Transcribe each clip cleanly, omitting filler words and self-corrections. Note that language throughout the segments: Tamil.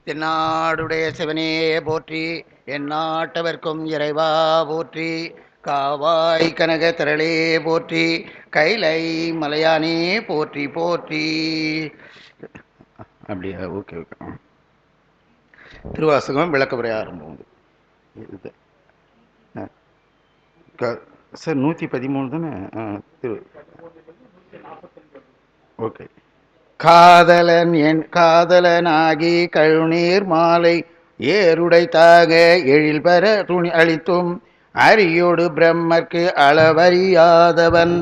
தென்னாடுடைய சிவனே போற்றி, எந்நாட்டவர்க்கும் இறைவா போற்றி, காவாய் கனக திரளே போற்றி, கைலை மலையானே போற்றி போற்றி. அப்படியா? Okay okay. திருவாசகம் விளக்கவுரை ஆரம்பம். சார் 113 தானே? ஓகே. காதலன் என் காதலனாகி கழுநீர் மாலை ஏருடைத்தாக எழில்பெற துணி அளித்தும் அரியோடு பிரம்மர்க்கு அளவறியாதவன்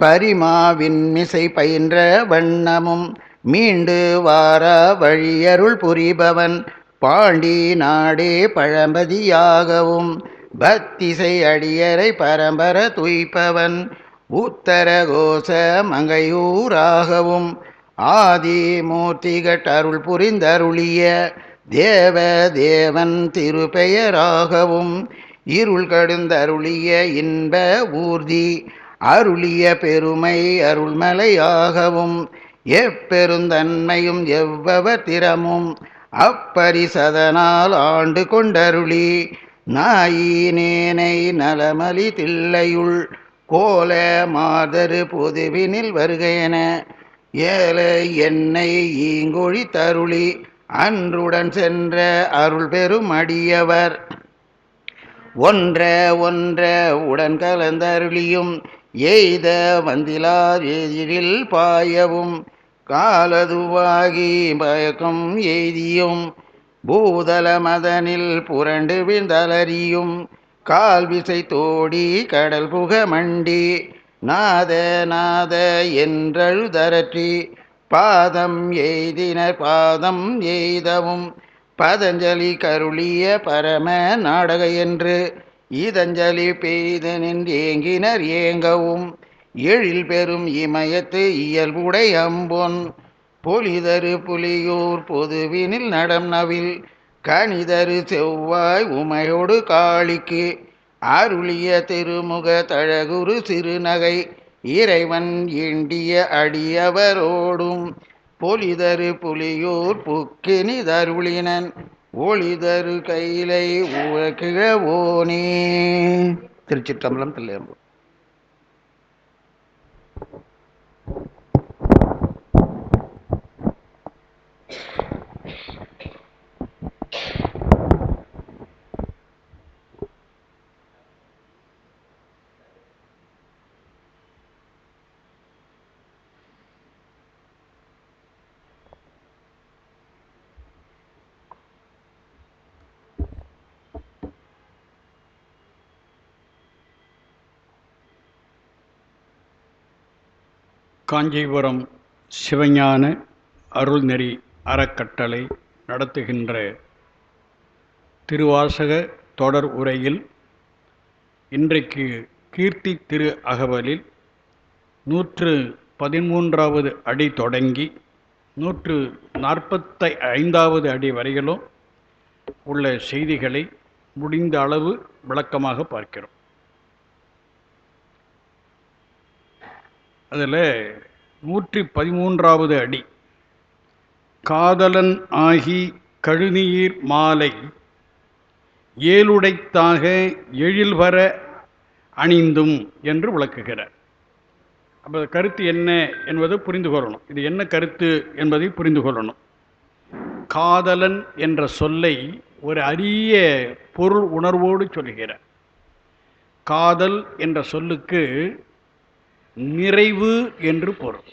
பரிமாவின் மிசை பயின்ற வண்ணமும் மீண்டு வார வழியருள் புரிபவன் பாண்டி நாடே பழம்பதியாகவும் பக்திசை அடியரை பரம்பர துய்ப்பவன் உத்தர கோச மங்கையூராகவும் ஆதிமூர்த்திகட்டருள் புரிந்தருளிய தேவ தேவன் திருப்பெயராகவும் இருள் கடுந்தருளிய இன்ப ஊர்தி அருளிய பெருமை அருள்மலையாகவும் எப்பெருந்தன்மையும் எவ்வவர் திறமும் அப்பரிசதனால் ஆண்டு கொண்டருளி நாயினேனை நலமலி தில்லையுள் கோல மாதரு பொதுவினில் வருகையென ஏழை என்னை ஈங்கொழி தருளி அன்றுடன் சென்ற அருள் பெரும் அடியவர் ஒன்ற ஒன்ற உடன் கலந்தருளியும் எய்த வந்திலார் எதிரில் பாயவும் காலதுவாகி பயக்கும் எய்தியும் பூதல மதனில் புரண்டு விழ்ந்தலறியும் கால்விசை தோடி கடல் புக மண்டி நாத நாத என்றழுதரற்றி பாதம் எய்தினர் பாதம் எய்தவும் பதஞ்சலி கருளிய பரம நாடக என்று இதஞ்சலி பெய்து நின்றேங்கினர் ஏங்கவும் எழில் பெரும் இமயத்து இயல்புடை அம்பொன் பொலிதரு புலியூர் பொதுவினில் நடம் நவில் கணிதரு செவ்வாய் உமையோடு காளிக்கு அருளிய திருமுக தழகுரு சிறுநகை இறைவன் ஈண்டிய அடியவரோடும் பொலிதரு புலியூர் புக்கினிதருளினன் ஒளிதரு கையிலை உலகிழவோனே. திருச்சிற்றம்பலம். தில்லையம்பலம். காஞ்சிபுரம் சிவஞான அருள்நெறி அறக்கட்டளை நடத்துகின்ற திருவாசக தொடர் உரையில் இன்றைக்கு கீர்த்தி திரு அகவலில் 113வது அடி தொடங்கி 145வது அடி வரையிலும் உள்ள செய்திகளை முடிந்த அளவு விளக்கமாக பார்க்கிறோம். அதில் 113வது அடி காதலன் ஆகி கழுநீர் மாலை ஏழுடைத்தாக எழில்வர அணிந்தும் என்று விளக்குகிறார். அப்போ கருத்து என்ன என்பதை புரிந்து கொள்ளணும். இது என்ன கருத்து என்பதை புரிந்து கொள்ளணும். காதலன் என்ற சொல்லை ஒரு அரிய பொருள் உணர்வோடு சொல்கிறார். காதல் என்ற சொல்லுக்கு நிறைவு என்று பொருள்.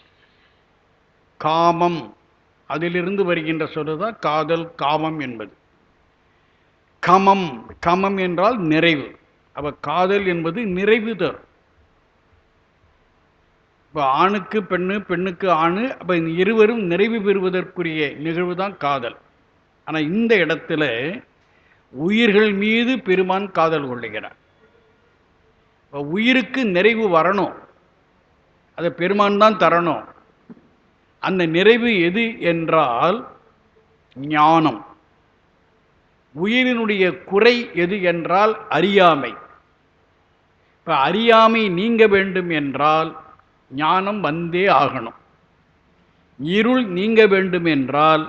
காமம் அதிலிருந்து வருகின்ற சொல்லுதான் காதல், காமம் என்பது. கமம், கமம் என்றால் நிறைவு. அப்ப காதல் என்பது நிறைவு தரும். இப்போ ஆணுக்கு பெண்ணு, பெண்ணுக்கு ஆணு, அப்போ இந்த இருவரும் நிறைவு பெறுவதற்குரிய நிகழ்வு தான் காதல். ஆனால் இந்த இடத்துல உயிர்கள் மீது பெருமான் காதல் கொள்ளுகிறார். உயிருக்கு நிறைவு வரணும், அதை பெருமான் தான் தரணும். அந்த நிறைவு எது என்றால் ஞானம். உயிரினுடைய குறை எது என்றால் அறியாமை. இப்போ அறியாமை நீங்க வேண்டும் என்றால் ஞானம் வந்தே ஆகணும். இருள் நீங்க வேண்டும் என்றால்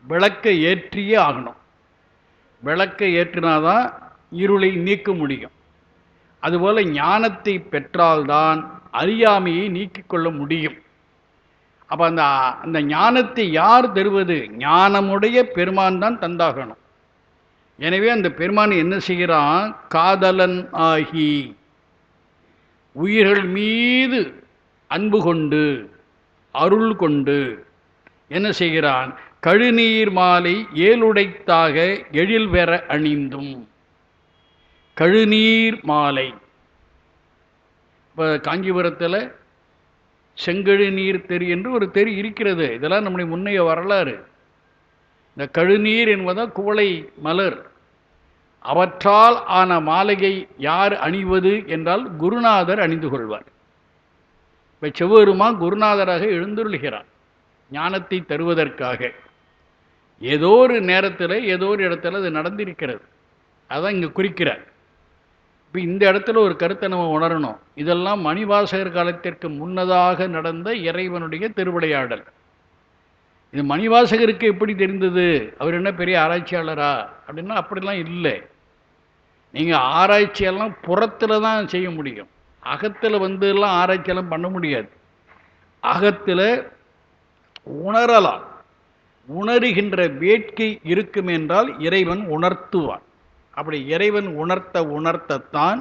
விளக்கை ஏற்றியே ஆகணும். விளக்கை ஏற்றினாதான் இருளை நீக்க முடியும். அதுபோல ஞானத்தை பெற்றால்தான் அறியாமையை நீக்கிக் கொள்ள முடியும். அப்போ அந்த ஞானத்தை யார் தருவது? ஞானமுடைய பெருமான் தான் தந்தாகணும். எனவே அந்த பெருமான் என்ன செய்கிறான்? காதலன் ஆகி உயிர்கள் மீது அன்பு கொண்டு அருள் கொண்டு என்ன செய்கிறான்? கழுநீர் மாலை ஏழுடைத்தாக எழில் பெற அணிந்தும். கழுநீர் மாலை, இப்போ காஞ்சிபுரத்தில் செங்கழு நீர் தெரு என்று ஒரு தெரு இருக்கிறது. இதெல்லாம் நம்முடைய முன்னைய வரலாறு. இந்த கழுநீர் என்பதால் குவளை மலர். அவற்றால் ஆன மாலையை யார் அணிவது என்றால் குருநாதர் அணிந்து கொள்வார். இப்போ செவ்வருமான் குருநாதராக எழுந்துள்ளுகிறார் ஞானத்தை தருவதற்காக. ஏதோ ஒரு நேரத்தில் ஏதோ ஒரு இடத்துல அது நடந்திருக்கிறது. அதான் இங்கே குறிக்கிறார். இப்போ இந்த இடத்துல ஒரு கருத்தை நம்ம உணரணும். இதெல்லாம் மணிவாசகர் காலத்திற்கு முன்னதாக நடந்த இறைவனுடைய திருவிளையாடல். இது மணிவாசகருக்கு எப்படி தெரிந்தது? அவர் என்ன பெரிய ஆராய்ச்சியாளரா அப்படின்னா அப்படிலாம் இல்லை. நீங்கள் ஆராய்ச்சியெல்லாம் புறத்தில் தான் செய்ய முடியும். அகத்தில் எல்லாம் ஆராய்ச்சியெல்லாம் பண்ண முடியாது. அகத்தில் உணரலாம். உணர்கின்ற வேட்கை இருக்கும் என்றால் இறைவன் உணர்த்துவான். அப்படி இறைவன் உணர்த்தத்தான்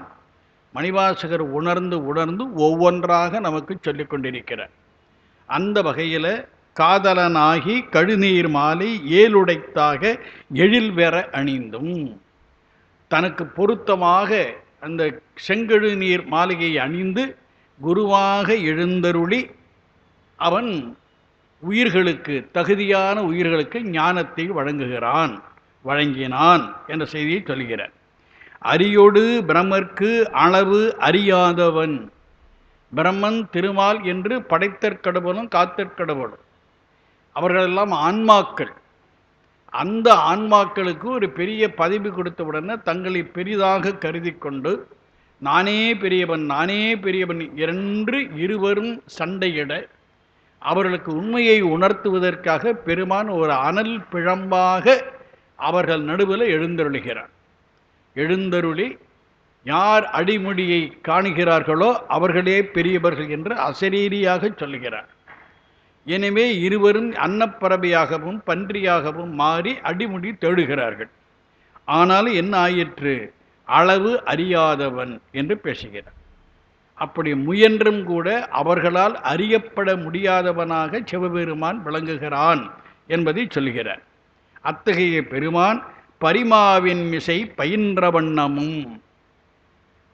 மணிவாசகர் உணர்ந்து ஒவ்வொன்றாக நமக்கு சொல்லிக் கொண்டிருக்கிறார். அந்த வகையில் காதலனாகி கழுநீர் மாலை ஏழுடைத்தாக எழில் பெற அணிந்தும், தனக்கு பொருத்தமாக அந்த செங்கழு நீர் மாளிகையை அணிந்து குருவாக எழுந்தருளி அவன் உயிர்களுக்கு, தகுதியான உயிர்களுக்கு ஞானத்தை வழங்கினான் என்ற செய்தியை சொல்கிறார். அரியோடு பிரம்மர்க்கு அளவு அறியாதவன். பிரம்மன் திருமால் என்று படைத்தற்கடவுளும் காத்தற்கடவுளும் அவர்களெல்லாம் ஆன்மாக்கள். அந்த ஆன்மாக்களுக்கு ஒரு பெரிய பதவி கொடுத்தவுடனே தங்களை பெரிதாக கருதி கொண்டு நானே பெரியவன் என்று இருவரும் சண்டையிட அவர்களுக்கு உண்மையை உணர்த்துவதற்காக பெருமான் ஒரு அனல் பிழம்பாக அவர்கள் நடுவில் எழுந்தருளி யார் அடிமுடியை காணுகிறார்களோ அவர்களே பெரியவர்கள் என்று அசரீரியாக சொல்லுகிறார். எனவே இருவரும் அன்னப்பறவையாகவும் பன்றியாகவும் மாறி அடிமுடி தேடுகிறார்கள். ஆனாலும் என்ன ஆயிற்று? அளவு அறியாதவன் என்று பேசுகிறார். அப்படி முயன்றும் கூட அவர்களால் அறியப்பட முடியாதவனாக சிவபெருமான் விளங்குகிறான் என்பதை சொல்கிறார். அத்தகைய பெருமான் பரிமாவின் மிசை பயின்ற வண்ணமும்.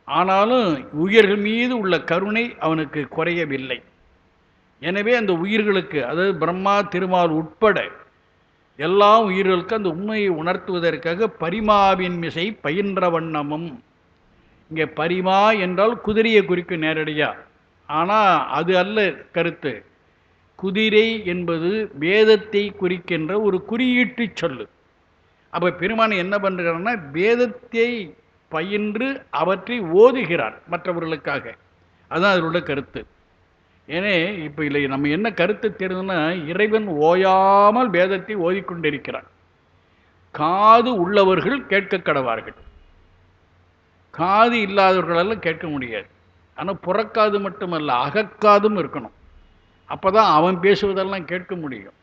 ஆனாலும் உயிர்கள் மீது உள்ள கருணை அவனுக்கு குறையவில்லை. எனவே அந்த உயிர்களுக்கு, அதாவது பிரம்மா திருமால் உட்பட எல்லா உயிர்களுக்கும் அந்த உண்மையை உணர்த்துவதற்காக பரிமாவின் மிசை பயின்ற வண்ணமும். இங்கே பரிமா என்றால் குதிரையை குறிக்கும் நேரடியாக. ஆனால் அது அல்ல கருத்து. குதிரை என்பது வேதத்தை குறிக்கின்ற ஒரு குறியீட்டு சொல்லு. அப்போ பெருமான் என்ன பண்ணுறாருன்னா வேதத்தை பயின்று அவற்றை ஓதுகிறார் மற்றவர்களுக்காக. அதுதான் அதில் உள்ள கருத்து. ஏனே இப்போ இல்லை நம்ம என்ன கருத்து தெரியுதுன்னா, இறைவன் ஓயாமல் வேதத்தை ஓதிக்கொண்டிருக்கிறார். காது உள்ளவர்கள் கேட்க கடவார்கள், காது இல்லாதவர்களெல்லாம் கேட்க முடியாது. ஆனால் புறக்காது மட்டுமல்ல, அகக்காதும் இருக்கணும். அப்போ தான் அவன் பேசுவதெல்லாம் கேட்க முடியும்.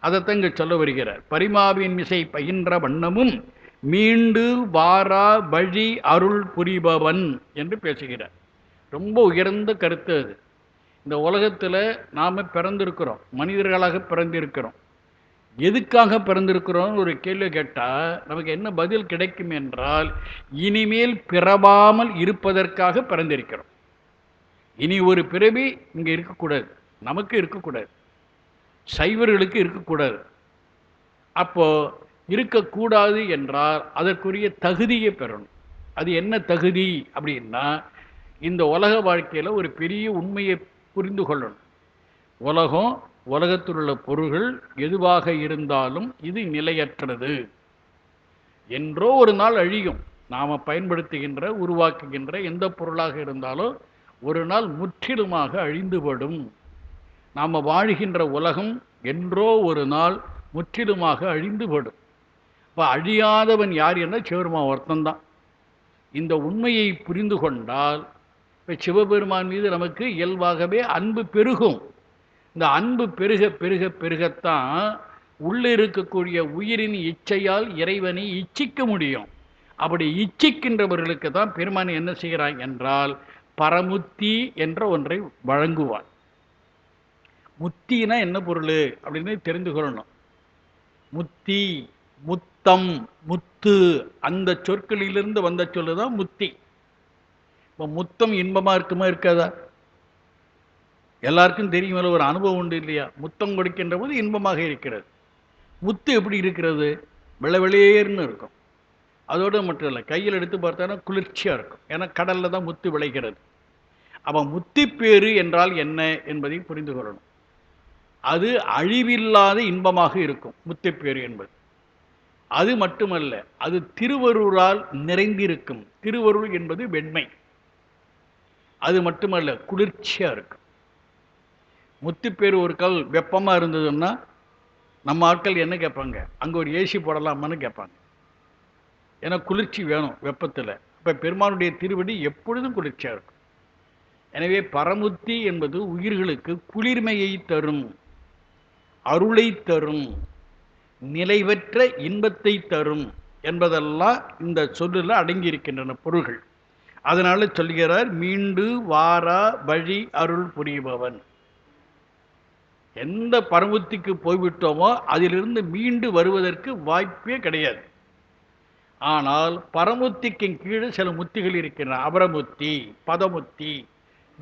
அதைத்தான் இங்கே சொல்ல வருகிறார். பரிமாவின் மிசை பயின்ற வண்ணமும் மீண்டு வாரா வழி அருள் புரிபவன் என்று பேசுகிறார். ரொம்ப உயர்ந்த கருத்து அது. இந்த உலகத்தில் நாம் பிறந்திருக்கிறோம், மனிதர்களாக பிறந்திருக்கிறோம். எதுக்காக பிறந்திருக்கிறோம்னு ஒரு கேள்வி கேட்டால் நமக்கு என்ன பதில் கிடைக்கும் என்றால், இனிமேல் பிறவாமல் இருப்பதற்காக பிறந்திருக்கிறோம். இனி ஒரு பிறவி இங்கே இருக்கக்கூடாது, நமக்கு இருக்கக்கூடாது, சைவர்களுக்கு இருக்கக்கூடாது. அப்போ இருக்கக்கூடாது என்றால் அதற்குரிய தகுதியை பெறணும். அது என்ன தகுதி அப்படின்னா, இந்த உலக வாழ்க்கையில் ஒரு பெரிய உண்மையை புரிந்து கொள்ளணும். உலகத்தில் உள்ள பொருள்கள் எதுவாக இருந்தாலும் இது நிலையற்றது. என்றோ ஒரு நாள் அழியும். நாம் பயன்படுத்துகின்ற உருவாக்குகின்ற எந்த பொருளாக இருந்தாலும் ஒரு நாள் முற்றிலுமாக அழிந்துபடும். நாம் வாழ்கின்ற உலகம் என்றோ ஒரு நாள் முற்றிலுமாக அழிந்து போடும். இப்போ அழியாதவன் யார் என்ற சிவபெருமான் ஒருத்தன்தான். இந்த உண்மையை புரிந்து கொண்டால் இப்போ சிவபெருமான் மீது நமக்கு இயல்பாகவே அன்பு பெருகும். இந்த அன்பு பெருக பெருக பெருகத்தான் உள்ளே இருக்கக்கூடிய உயிரின் இச்சையால் இறைவனை இச்சிக்க முடியும். அப்படி இச்சிக்கின்றவர்களுக்கு தான் பெருமான் என்ன செய்கிறான் என்றால் பரமுத்தி என்ற ஒன்றை வழங்குவான். முத்தினா என்ன பொருள் அப்படின்னு தெரிந்து கொள்ளணும். முத்தி, முத்தம், முத்து, அந்த சொற்களிலிருந்து வந்த சொல்லுதான் முத்தி. இப்போ முத்தம் இன்பமா இருக்குமா இருக்காதா? எல்லாருக்கும் தெரியும், ஒரு அனுபவம் உண்டு இல்லையா? முத்தம் கொடுக்கின்ற போது இன்பமாக இருக்கிறது. முத்து எப்படி இருக்கிறது? வெள்ளவெளேர்னு இருக்கும். அதோடு மட்டும் இல்லை, கையில் எடுத்து பார்த்தானா குளிர்ச்சியாக இருக்கும். ஏன்னா கடலில் தான் முத்து விளைகிறது. அப்போ முத்திப்பேறு என்றால் என்ன என்பதை புரிந்து கொள்ளணும். அது அழிவில்லாத இன்பமாக இருக்கும் முத்திப்பேறு என்பது. அது மட்டுமல்ல, அது திருவருளால் நிறைந்திருக்கும். திருவருள் என்பது வெண்மை. அது மட்டுமல்ல, குளிர்ச்சியாக இருக்கும். முத்திப்பேறு ஒரு கால் வெப்பமாக இருந்ததுன்னா நம்ம ஆட்கள் என்ன கேட்பாங்க? அங்கே ஒரு ஏசி போடலாமான்னு கேட்பாங்க. ஏன்னா குளிர்ச்சி வேணும் வெப்பத்தில். இப்போ பெருமானுடைய திருவடி எப்பொழுதும் குளிர்ச்சியாக இருக்கும். எனவே பரமுத்தி என்பது உயிர்களுக்கு குளிர்மையை தரும், அருளை தரும், நிலைவற்ற இன்பத்தை தரும் என்பதெல்லாம் இந்த சொல்லில் அடங்கி இருக்கின்றன பொருள்கள். அதனால சொல்கிறார், மீண்டு வாரா வழி அருள் புரிபவன். எந்த பரமுத்திக்கு போய்விட்டோமோ அதிலிருந்து மீண்டு வருவதற்கு வாய்ப்பே கிடையாது. ஆனால் பரமுத்திக்கு கீழே சில முத்திகள் இருக்கின்றன. அபரமுத்தி, பதமுத்தி,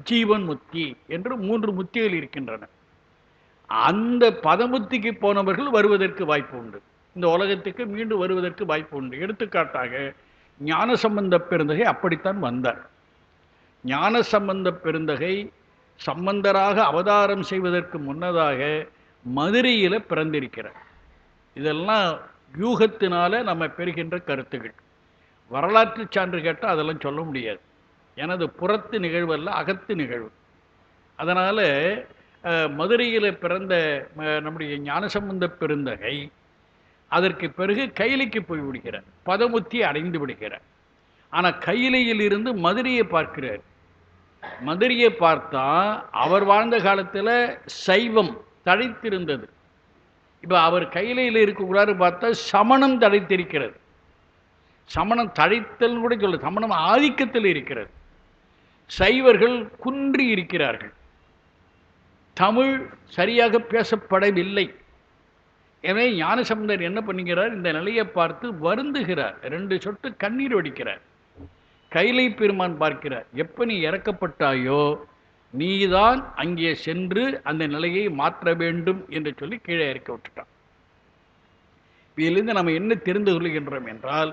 ஜீவன் முத்தி என்று 3 முத்திகள் இருக்கின்றன. அந்த பதமுத்திக்கு போனவர்கள் வருவதற்கு வாய்ப்பு உண்டு. இந்த உலகத்துக்கு மீண்டும் வருவதற்கு வாய்ப்பு உண்டு. எடுத்துக்காட்டாக ஞானசம்பந்த பெருந்தகை அப்படித்தான் வந்தார். ஞானசம்பந்த பெருந்தகை சம்பந்தராக அவதாரம் செய்வதற்கு முன்னதாக மதுரையில் பிறந்திருக்கிறார். இதெல்லாம் யூகத்தினால நம்ம பெறுகின்ற கருத்துகள். வரலாற்று சான்று கேட்டால் அதெல்லாம் சொல்ல முடியாது. எனது புறத்து நிகழ்வு அல்ல, அகத்து நிகழ்வு. அதனால் மதுரையில் பிறந்த நம்முடைய ஞானசம்பந்த பெருந்தகை அதற்கு பிறகு கைலைக்கு போய் விடுகிறார். பதமுத்தி அடைந்து விடுகிறார். ஆனால் கைலையில் இருந்து மதுரையை பார்க்கிறார். மதுரையை பார்த்தா அவர் வாழ்ந்த காலத்தில் சைவம் தழைத்திருந்தது. இப்போ அவர் கையிலையில் இருக்கக்கூடாது பார்த்தா சமணம் தழைத்திருக்கிறது. சமணம் தழைத்தல் கூட சொல்ல, சமணம் ஆதிக்கத்தில் இருக்கிறது. சைவர்கள் குன்றி இருக்கிறார்கள். தமிழ் சரியாக பேசப்படவில்லை. எனவே ஞானசம்பந்தர் என்ன பண்ணுகிறார்? இந்த நிலையை பார்த்து வருந்துகிறார். 2 சொட்டு கண்ணீர் வடிக்கிறார். கைலை பெருமான் பார்க்கிறார். எப்போ நீ இறக்கப்பட்டாயோ நீதான் அங்கே சென்று அந்த நிலையை மாற்ற வேண்டும் என்று சொல்லி கீழே இறக்க விட்டுட்டான். இதிலிருந்து நம்ம என்ன தெரிந்து கொள்கின்றோம் என்றால்,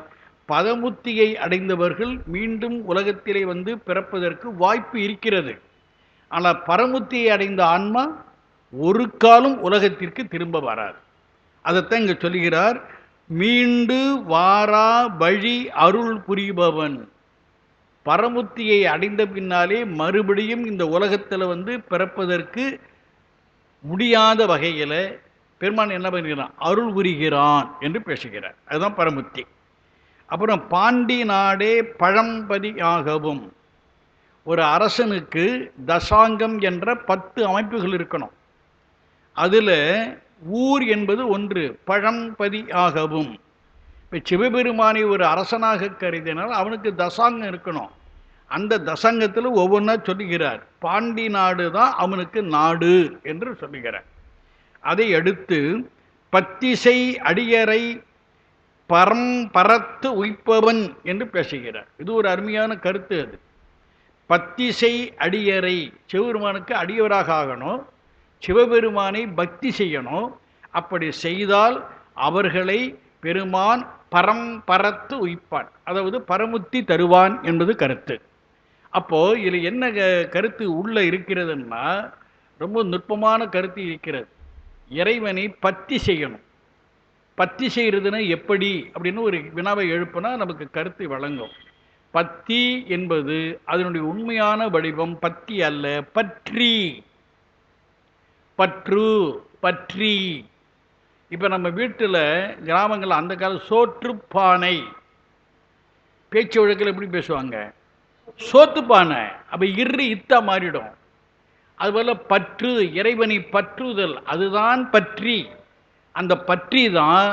பதமுத்தியை அடைந்தவர்கள் மீண்டும் உலகத்திலே வந்து பிறப்பதற்கு வாய்ப்பு இருக்கிறது. ஆனால் பரமுத்தியை அடைந்த ஆன்மா ஒரு காலம் உலகத்திற்கு திரும்ப வராது. அதைத்தான் இங்கே சொல்லுகிறார், மீண்டு வாரா வழி அருள் புரிபவன். பரமுத்தியை அடைந்த பின்னாலே மறுபடியும் இந்த உலகத்தில் வந்து பிறப்பதற்கு முடியாத வகையில் பெருமான் என்ன பண்ணுகிறான்? அருள் புரிகிறான் என்று பேசுகிறார். அதுதான் பரமுத்தி. அப்புறம் பாண்டி நாடே பழம்பதியாகவும். ஒரு அரசனுக்கு தசாங்கம் என்ற 10 அமைப்புகள் இருக்கணும். அதில் ஊர் என்பது ஒன்று. பழம்பதியாகவும். இப்போ சிவபெருமானை ஒரு அரசனாக கருதினால் அவனுக்கு தசாங்கம் இருக்கணும். அந்த தசாங்கத்தில் ஒவ்வொன்றா சொல்லுகிறார். பாண்டி நாடு தான் அவனுக்கு நாடு என்று சொல்லுகிறார். அதை அடுத்து பத்திசை அடியரை பரத்து உய்ப்பவன் என்று பேசுகிறார். இது ஒரு அருமையான கருத்து. அது பத்திசை அடியரை, சிவபெருமானுக்கு அடியவராக ஆகணும், சிவபெருமானை பக்தி செய்யணும். அப்படி செய்தால் அவர்களை பெருமான் பரத்து உய்ப்பான், அதாவது பரமுத்தி தருவான் என்பது கருத்து. அப்போ இதில் என்ன கருத்து உள்ள இருக்கிறதுன்னா, ரொம்ப நுட்பமான கருத்து இருக்கிறது. இறைவனை பத்தி செய்யணும். பத்தி செய்கிறதுனா எப்படி அப்படின்னு ஒரு வினாவை எழுப்புனா நமக்கு கருத்து வழங்கும். பத்தி என்பது அதனுடைய உண்மையான வடிவம் பத்தி அல்ல, பற்றி. பற்று பற்றி. இப்போ நம்ம வீட்டில் கிராமங்களில் அந்த கால சோற்றுப்பானை, பேச்சு வழக்கில் எப்படி பேசுவாங்க, சோத்துப்பானை. அப்போ இத்தா மாறிடும். அதுபோல் பற்று, இறைவனை பற்றுதல், அதுதான் பற்றி. அந்த பற்றி தான்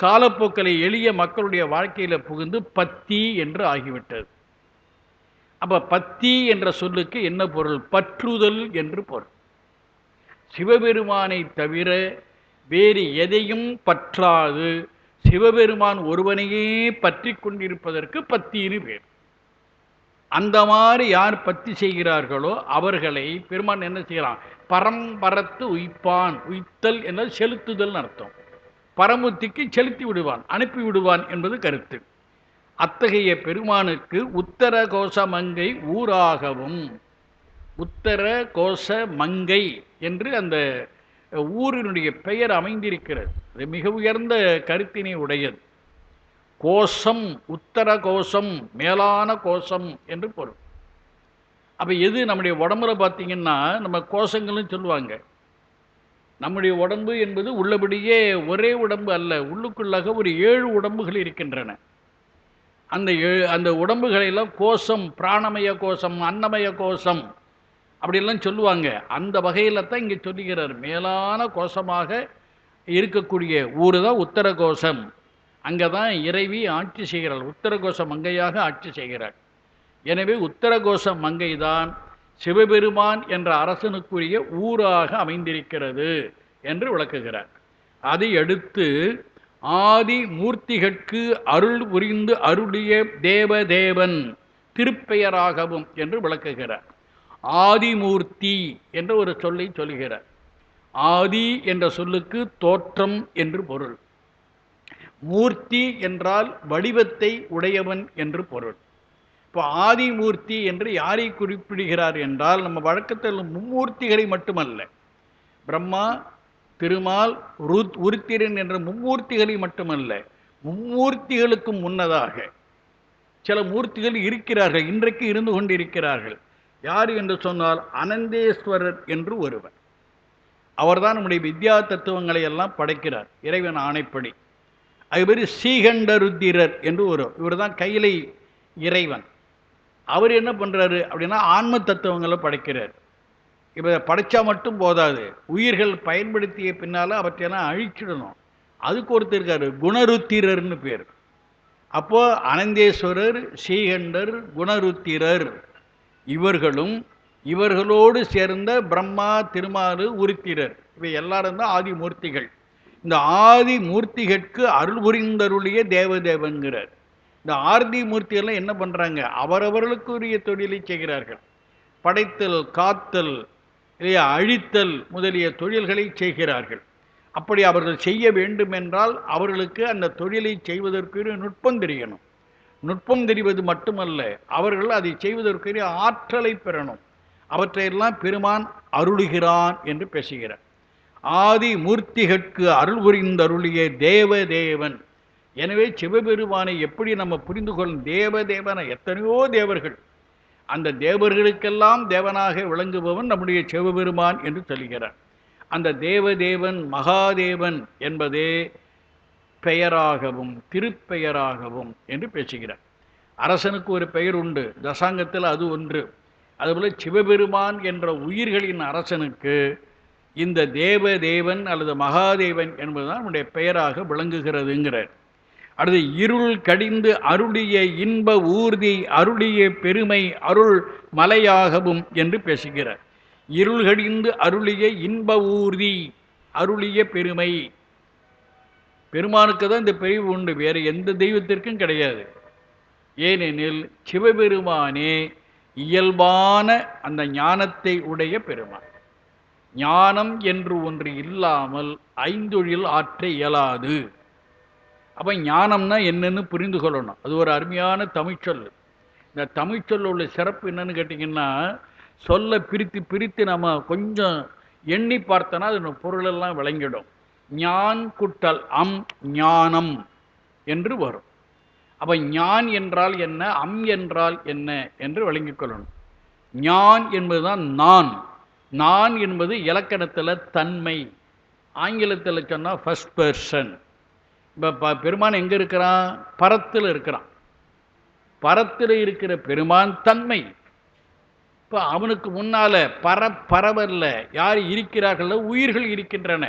காலப்போக்கில் எளிய மக்களுடைய வாழ்க்கையில் புகுந்து பத்தி என்று ஆகிவிட்டது. அப்போ பத்தி என்ற சொல்லுக்கு என்ன பொருள்? பற்றுதல் என்று பொருள். சிவபெருமானை தவிர வேறு எதையும் பற்றாது சிவபெருமான் ஒருவனையே பற்றி கொண்டிருப்பதற்கு பத்தின்னு பேர். அந்த மாதிரி யார் பத்தி செய்கிறார்களோ அவர்களை பெருமான் என்ன செய்கிறான்? பரம்பரத்து உய்ப்பான். உய்த்தல் என்ற செலுத்துதல் அர்த்தம். பரமுத்திக்கு செலுத்தி விடுவான், அனுப்பி விடுவான் என்பது கருத்து. அத்தகைய பெருமானுக்கு உத்தர கோச மங்கை ஊராகவும், உத்தர கோச மங்கை என்று அந்த ஊரினுடைய பெயர் அமைந்திருக்கிறது. அது மிக உயர்ந்த கருத்தினை உடையது. கோஷம், உத்தர கோஷம், மேலான கோஷம் என்று பொருள். அப்போ எது நம்முடைய உடம்புல பார்த்தீங்கன்னா நம்ம கோஷங்கள்னு சொல்லுவாங்க. நம்முடைய உடம்பு என்பது உள்ளபடியே ஒரே உடம்பு அல்ல, உள்ளுக்குள்ளாக ஒரு 7 உடம்புகள் இருக்கின்றன. அந்த உடம்புகளெல்லாம் கோஷம், பிராணமய கோஷம், அன்னமய கோஷம் அப்படிலாம் சொல்லுவாங்க. அந்த வகையில் தான் இங்கே சொல்லுகிறார். மேலான கோஷமாக இருக்கக்கூடிய ஊர் தான் உத்தர கோஷம். அங்கே தான் இறைவி ஆட்சி செய்கிறாள். உத்தர கோஷ மங்கையாக ஆட்சி செய்கிறாள். எனவே உத்தர கோஷ மங்கை தான் சிவபெருமான் என்ற அரசனுக்குரிய ஊராக அமைந்திருக்கிறது என்று விளக்குகிறார். அதை அடுத்து ஆதி மூர்த்திகட்கு அருள் புரிந்து அருளிய தேவதேவன் திருப்பெயராகவும் என்று விளக்குகிறார். ஆதிமூர்த்தி என்ற ஒரு சொல்லை சொல்கிறார். ஆதி என்ற சொல்லுக்கு தோற்றம் என்று பொருள். மூர்த்தி என்றால் வடிவத்தை உடையவன் என்று பொருள். இப்போ ஆதிமூர்த்தி என்று யாரை குறிப்பிடுகிறார் என்றால், நம்ம வழக்கத்தில் மும்மூர்த்திகளை மட்டுமல்ல, பிரம்மா, திருமால், உருத்திரன் என்ற மும்மூர்த்திகளை மட்டுமல்ல, மும்மூர்த்திகளுக்கும் முன்னதாக சில மூர்த்திகள் இருக்கிறார்கள், இன்றைக்கு இருந்து கொண்டிருக்கிறார்கள். யார் என்று சொன்னால் அனந்தேஸ்வரர் என்று ஒருவர். அவர்தான் நம்முடைய வித்யா தத்துவங்களை எல்லாம் படைக்கிறார் இறைவன் ஆணைப்படி. அது பேர் ஸ்ரீகண்டருத்திரர் என்று இவர் தான் கையிலை இறைவன். அவர் என்ன பண்ணுறாரு அப்படின்னா ஆன்ம தத்துவங்களை படைக்கிறார். இப்போ படைச்சா மட்டும் போதாது, உயிர்கள் பயன்படுத்திய பின்னால் அவற்றையெல்லாம் அழிச்சிடணும். அதுக்கு ஒருத்தர் இருக்கார், குணருத்திரர்னு பேர். அப்போது அனந்தேஸ்வரர், ஸ்ரீகண்டர், குணருத்திரர் இவர்களும் இவர்களோடு சேர்ந்த பிரம்மா, திருமாலு, உருத்திரர் இவை எல்லாரும் தான் ஆதிமூர்த்திகள். இந்த ஆதி மூர்த்திகளுக்கு அருள் புரிந்தருளிய தேவதேவன்கிறார். இந்த ஆதி மூர்த்திகள்லாம் என்ன பண்ணுறாங்க? அவரவர்களுக்குரிய தொழிலை செய்கிறார்கள். படைத்தல், காத்தல், இல்லையா, அழித்தல் முதலிய தொழில்களை செய்கிறார்கள். அப்படி அவர்கள் செய்ய வேண்டும் என்றால் அவர்களுக்கு அந்த தொழிலை செய்வதற்குரிய நுட்பம் தெரியணும். நுட்பம் தெரிவது மட்டுமல்ல, அவர்கள் அதை செய்வதற்குரிய ஆற்றலை பெறணும். அவற்றையெல்லாம் பெருமான் அருளுகிறான் என்று பேசுகிறார். ஆதி மூர்த்திகட்கு அருள் புரிந்தருளிய தேவதேவன். எனவே சிவபெருமானை எப்படி நம்ம புரிந்து கொள்ளும்? தேவதேவன எத்தனையோ தேவர்கள், அந்த தேவர்களுக்கெல்லாம் தேவனாக விளங்குபவன் நம்முடைய சிவபெருமான் என்று சொல்கிறார். அந்த தேவதேவன் மகாதேவன் என்பதே பெயராகவும் திருப்பெயராகவும் என்று பேசுகிறார். அரசனுக்கு ஒரு பெயர் உண்டு, தசாங்கத்தில் அது ஒன்று. அதுபோல் சிவபெருமான் என்ற உயிர்களின் அரசனுக்கு இந்த தேவதேவன் அல்லது மகாதேவன் என்பதுதான் நம்முடைய பெயராக விளங்குகிறதுங்கிறார். அடுத்து இருள் கடிந்து அருளிய இன்ப ஊர்தி அருளிய பெருமை அருள் மலையாகவும் என்று பேசுகிறார். இருள் கடிந்து அருளிய இன்ப ஊர்தி அருளிய பெருமை. பெருமானுக்கு தான் இந்த பிரிவு உண்டு, வேறு எந்த தெய்வத்திற்கும் கிடையாது. ஏனெனில் சிவபெருமானே இயல்பான அந்த ஞானத்தை உடைய பெருமான். ஞானம் என்று ஒன்று இல்லாமல் ஐந்தொழில் ஆற்ற இயலாது. அப்போ ஞானம்னா என்னன்னு புரிந்து கொள்ளணும். அது ஒரு அருமையான தமிழ்ச்சொல். இந்த தமிழ்ச்சொல்ல உள்ள சிறப்பு என்னன்னு கேட்டிங்கன்னா, சொல்ல பிரித்து பிரித்து நம்ம கொஞ்சம் எண்ணி பார்த்தோன்னா அது பொருளெல்லாம் விளங்கிடும். ஞான் குட்டல் அம் ஞானம் என்று வரும். அப்போ ஞான் என்றால் என்ன, அம் என்றால் என்ன என்று விளங்கிக் கொள்ளணும். ஞான் என்பதுதான் நான். நான் என்பது இலக்கணத்தில் தன்மை, ஆங்கிலத்தில் சொன்னால் ஃபர்ஸ்ட் பர்சன். இப்போ பெருமான் எங்கே இருக்கிறான்? பரத்தில் இருக்கிறான். பரத்தில் இருக்கிற பெருமான் தன்மை. இப்போ அவனுக்கு முன்னால் பரவல்ல யார் இருக்கிறார்களோ உயிர்கள் இருக்கின்றன.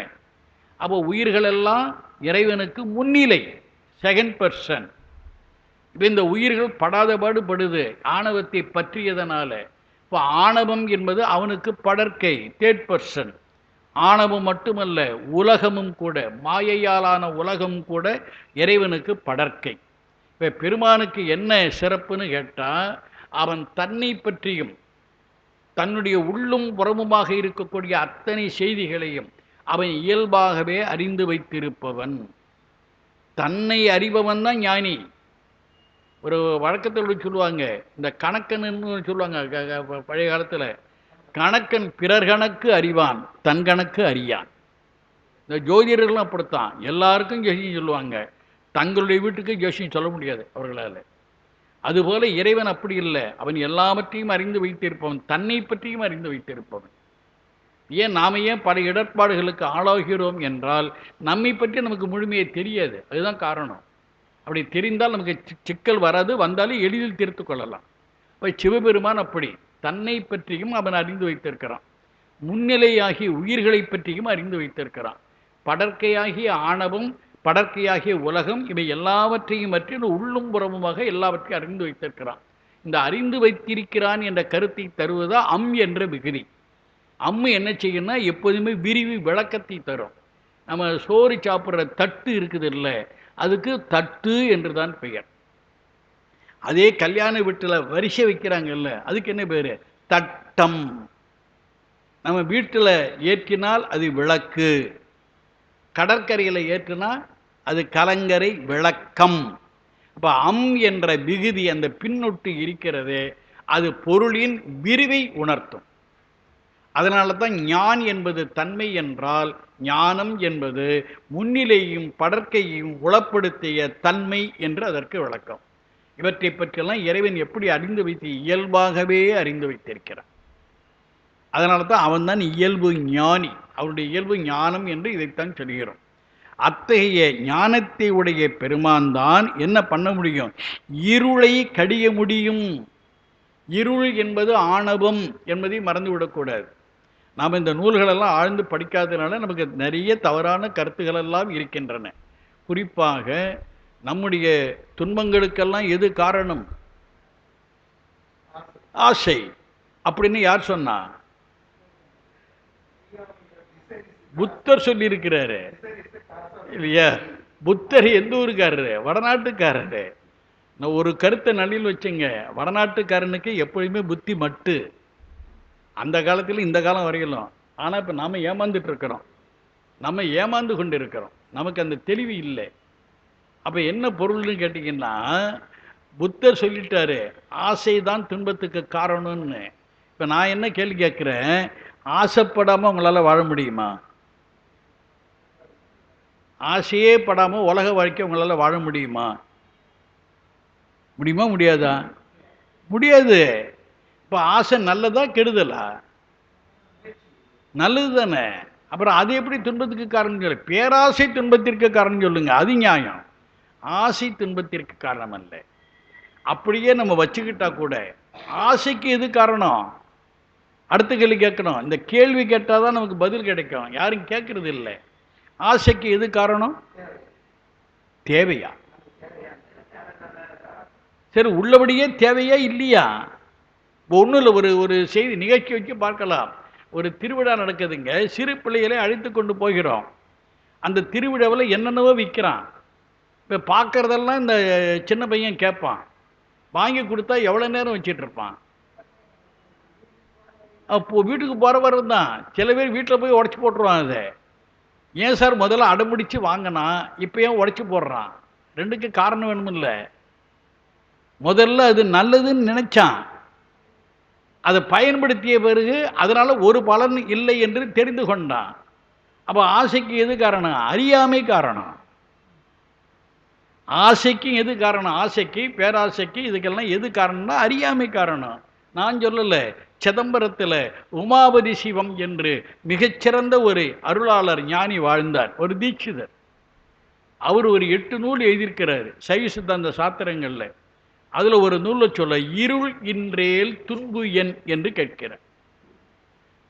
அப்போ உயிர்களெல்லாம் இறைவனுக்கு முன்னிலை, செகண்ட் பர்சன். இப்போ இந்த உயிர்கள் படாத பாடுபடுது ஆணவத்தை பற்றியதனால. இப்போ ஆணவம் என்பது அவனுக்கு படற்கை, தேர்ட் பர்சன். ஆணவம் மட்டுமல்ல, உலகமும் கூட, மாயையாலான உலகம் கூட இறைவனுக்கு படற்கை. இப்போ பெருமானுக்கு என்ன சிறப்புன்னு கேட்டால், அவன் தன்னை பற்றியும் தன்னுடைய உள்ளும் புறமுமாக இருக்கக்கூடிய அத்தனை செய்திகளையும் அவன் இயல்பாகவே அறிந்து வைத்திருப்பவன். தன்னை அறிபவன் தான் ஞானி. ஒரு வழக்கத்தில் சொல்லுவாங்க, இந்த கணக்கன்னு சொல்லுவாங்க பழைய காலத்தில், கணக்கன் பிறர் கணக்கு அறிவான், தன் கணக்கு அறியான். இந்த ஜோதிடர்களும் அப்படித்தான், எல்லாருக்கும் ஜோசியம் சொல்லுவாங்க, தங்களுடைய வீட்டுக்கு ஜோசியம் சொல்ல முடியாது அவர்களால். அதுபோல இறைவன் அப்படி இல்லை, அவன் எல்லாவற்றையும் அறிந்து வைத்திருப்பவன், தன்னை பற்றியும் அறிந்து வைத்திருப்பவன். ஏன் பல இடர்பாடுகளுக்கு ஆளாகிறோம் என்றால் நம்மை பற்றி நமக்கு முழுமையை தெரியாது, அதுதான் காரணம். அப்படி தெரிந்தால் நமக்கு சிக்கல் வராது, வந்தாலும் எளிதில் தீர்த்து கொள்ளலாம். இப்போ சிவபெருமான் அப்படி தன்னை பற்றியும் அவன் அறிந்து வைத்திருக்கிறான், முன்னிலையாகிய உயிர்களை பற்றியும் அறிந்து வைத்திருக்கிறான். படற்கையாகிய ஆணவம், படற்கையாகிய உலகம், இவை எல்லாவற்றையும் பற்றி உள்ளும் புறமுமாக எல்லாவற்றையும் அறிந்து வைத்திருக்கிறான். இந்த அறிந்து வைத்திருக்கிறான் என்ற கருத்தை தருவதா என்ற விகுதி. என்ன செய்யணும்னா எப்போதுமே விரிவு விளக்கத்தை தரும். நம்ம சோறு சாப்பிட்ற தட்டு இருக்குது இல்லை, அதுக்கு தட்டு என்று தான் பெயர். அதே கல்யாண வீட்டில் வரிசை வைக்கிறாங்கல்ல, அதுக்கு என்ன பேர்? தட்டம். நம்ம வீட்டில் ஏற்றினால் அது விளக்கு, கடற்கரையில் ஏற்றினா அது கலங்கரை விளக்கம். அப்போ என்ற விகுதி, அந்த பின்னொட்டு இருக்கிறதே, அது பொருளின் விரிவை உணர்த்தும். அதனால தான் ஞான் என்பது தன்மை என்றால், ஞானம் என்பது முன்னிலையும் படற்கையும் உளப்படுத்திய தன்மை என்று அதற்கு விளக்கம். இவற்றை பற்றியெல்லாம் இறைவன் எப்படி அறிந்து வைத்து இயல்பாகவே அறிந்து வைத்திருக்கிறான். அதனால தான் அவன்தான் இயல்பு ஞானி, அவருடைய இயல்பு ஞானம் என்று இதைத்தான் சொல்கிறோம். அத்தகைய ஞானத்தை உடைய பெருமான் தான் என்ன பண்ண முடியும்? இருளை கடிய முடியும். இருள் என்பது ஆணவம் என்பதை மறந்துவிடக்கூடாது. நாம் இந்த நூல்களெல்லாம் ஆழ்ந்து படிக்காததுனால நமக்கு நிறைய தவறான கருத்துக்களெல்லாம் இருக்கின்றன. குறிப்பாக நம்முடைய துன்பங்களுக்கெல்லாம் எது காரணம்? ஆசை. அப்படின்னு யார் சொன்னா? புத்தர் சொல்லியிருக்கிறாரு இல்லையா? புத்தர் எந்த ஊருக்காரரு? வடநாட்டுக்காரரு. நான் ஒரு கருத்தை நடுவில் வச்சுங்க, வடநாட்டுக்காரனுக்கு எப்பொழுதுமே புத்தி மட்டு, அந்த காலத்தில் இந்த காலம் வரையிலும். ஆனால் இப்போ நாம் ஏமாந்துட்டு இருக்கிறோம், நம்ம ஏமாந்து கொண்டு இருக்கிறோம், நமக்கு அந்த தெளிவு இல்லை. அப்போ என்ன பொருள்னு கேட்டிங்கன்னா, புத்தர் சொல்லிட்டாரு ஆசை தான் துன்பத்துக்கு காரணம்னு. இப்போ நான் என்ன கேள்வி கேட்குறேன், ஆசைப்படாமல் உங்களால் வாழ முடியுமா? ஆசையே படாமல் உலக வாழ்க்கை உங்களால் வாழ முடியுமா? முடியுமா முடியாதா? முடியாது. இப்போ ஆசை நல்லதா கெடுதலா? நல்லது தானே. அப்புறம் அது எப்படி துன்பத்துக்கு காரணம் சொல்லு? பேராசை துன்பத்திற்கு காரணம் சொல்லுங்க, அது நியாயம். ஆசை துன்பத்திற்கு காரணம் அல்ல. அப்படியே நம்ம வச்சுக்கிட்டா கூட ஆசைக்கு எது காரணம்? அடுத்த கேள்வி கேட்கணும். இந்த கேள்வி கேட்டால் தான் நமக்கு பதில் கிடைக்கும், யாரும் கேட்கறது இல்லை. ஆசைக்கு எது காரணம்? தேவையா? சரி, உள்ளபடியே தேவையா இல்லையா? ஒன்றும் இல்லை, ஒரு செய்தி நிகழ்ச்சி வச்சு பார்க்கலாம். ஒரு திருவிழா நடக்குதுங்க, சிறு பிள்ளைகளை அழைத்து கொண்டு போகிறோம். அந்த திருவிழாவில் என்னென்னவோ விற்கிறான். இப்போ பார்க்குறதெல்லாம் இந்த சின்ன பையன் கேட்பான், வாங்கி கொடுத்தா எவ்வளோ நேரம் வச்சிட்டு இருப்பான். அப்போது வீட்டுக்கு போகிறவரு தான் சில பேர் வீட்டில் போய் உடச்சி போட்டுருவான். அதை ஏன் சார் முதல்ல அடம்பிடிச்சு வாங்கினா, இப்போ ஏன் உடச்சி போடுறான்? ரெண்டுக்கு காரணம் வேணுமில்ல. முதல்ல அது நல்லதுன்னு நினைச்சான், அதை பயன்படுத்திய பிறகு அதனால் ஒரு பலன் இல்லை என்று தெரிந்து கொண்டான். அப்போ ஆசைக்கு எது காரணம்? அறியாமை காரணம். ஆசைக்கு எது காரணம்? ஆசைக்கு, பேராசைக்கு, இதுக்கெல்லாம் எது காரணம்னா அறியாமை காரணம். நான் சொல்லல, சிதம்பரத்தில் உமாபதி சிவம் என்று மிகச்சிறந்த ஒரு அருளாளர் ஞானி வாழ்ந்தார், ஒரு தீட்சிதர். அவர் ஒரு 8 நூல் எழுதியிருக்கிறார் சைவ சித்தாந்த சாத்திரங்கள்ல. அதுல ஒரு நூல்ல சொல்ல, இருள் இன்றேல் துன்பு என் என்று கேட்கிறார்.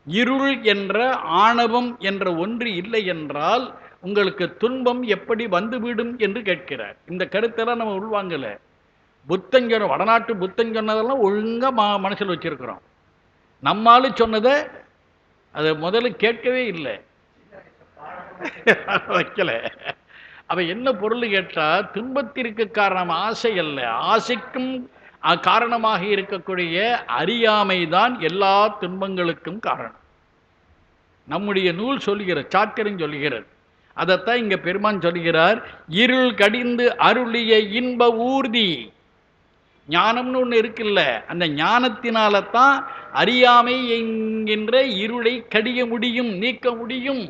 இருள் என்ற ஆணவம் என்ற ஒன்று இல்லை என்றால் உங்களுக்கு துன்பம் எப்படி வந்துவிடும் என்று கேட்கிறார். இந்த கருத்தெல்லாம் நம்ம உள்வாங்கல. புத்தஞ்சொன்ன வடநாட்டு புத்தன் சொன்னதெல்லாம் ஒழுங்கா மனசில் வச்சிருக்கிறோம். நம்மாலும் சொன்னதை அதை முதல்ல கேட்கவே இல்லை, வைக்கல. அவ என்ன பொருள் கேட்டா, துன்பத்திற்கு காரணம் ஆசை அல்ல, ஆசைக்கும் காரணமாக இருக்கக்கூடிய அறியாமை தான் எல்லா துன்பங்களுக்கும் காரணம். நம்முடைய நூல் சொல்லுகிற சாத்திரம் சொல்லுகிறது. அதைத்தான் இங்க பெருமான் சொல்லுகிறார், இருள் கடிந்து அருளிய இன்ப ஊர்தி. ஞானம்னு ஒன்று இருக்குல்ல, அந்த ஞானத்தினால தான் அறியாமை என்கின்ற இருளை கடிய முடியும், நீக்க முடியும்.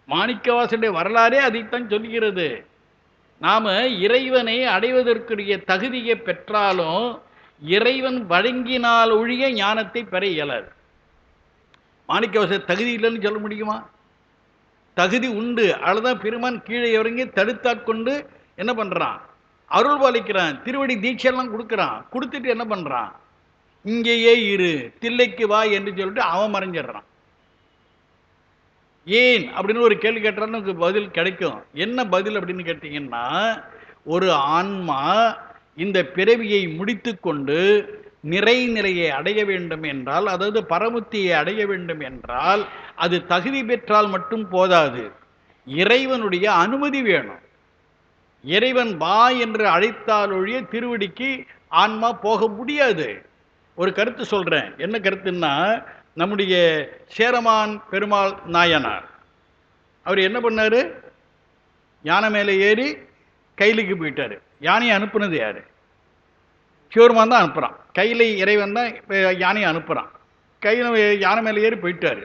மாணிக்கவாசனுடைய வரலாறே அதைத்தான் சொல்கிறது. நாம இறைவனை அடைவதற்குரிய தகுதியை பெற்றாலும் இறைவன் வழங்கினால் ஒழிய ஞானத்தை பெற இயலாது. மாணிக்கவாச தகுதி இல்லைன்னு சொல்ல முடியுமா? தகுதி உண்டு. அதுதான் பெருமான் கீழே இறங்கி தடுத்தாட்கொண்டு என்ன பண்றான், அருள் பாலிக்கிறான், திருவடி தீட்சையெல்லாம் கொடுக்குறான். கொடுத்துட்டு என்ன பண்றான், இங்கேயே இரு, தில்லைக்கு வா என்று சொல்லிட்டு அவன் மறைஞ்சிடுறான். ஏன் அப்படின்னு ஒரு கேள்வி கேட்டாலும் நமக்கு பதில் கிடைக்கும். என்ன பதில் அப்படின்னு கேட்டீங்கன்னா, ஒரு ஆன்மா இந்த பிறவியை முடித்து கொண்டு நிறைநிலையை அடைய வேண்டும் என்றால், அதாவது பரமுத்தியை அடைய வேண்டும் என்றால், அது தகுதி பெற்றால் மட்டும் போதாது, இறைவனுடைய அனுமதி வேணும். இறைவன் வா என்று அழைத்தால் ஒழிய திருவடிக்கு ஆன்மா போக முடியாது. ஒரு கருத்து சொல்றேன். என்ன கருத்துன்னா, நம்முடைய சேரமான் பெருமாள் நாயனார் அவர் என்ன பண்ணாரு, யானை மேலே ஏறி கையிலுக்கு போயிட்டாரு. யானையை அனுப்புனது யாரு? சிவருமான் தான் அனுப்புறான். கையிலை இறைவன் தான் யானையை அனுப்புறான். கையில் யானை மேலே ஏறி போயிட்டாரு.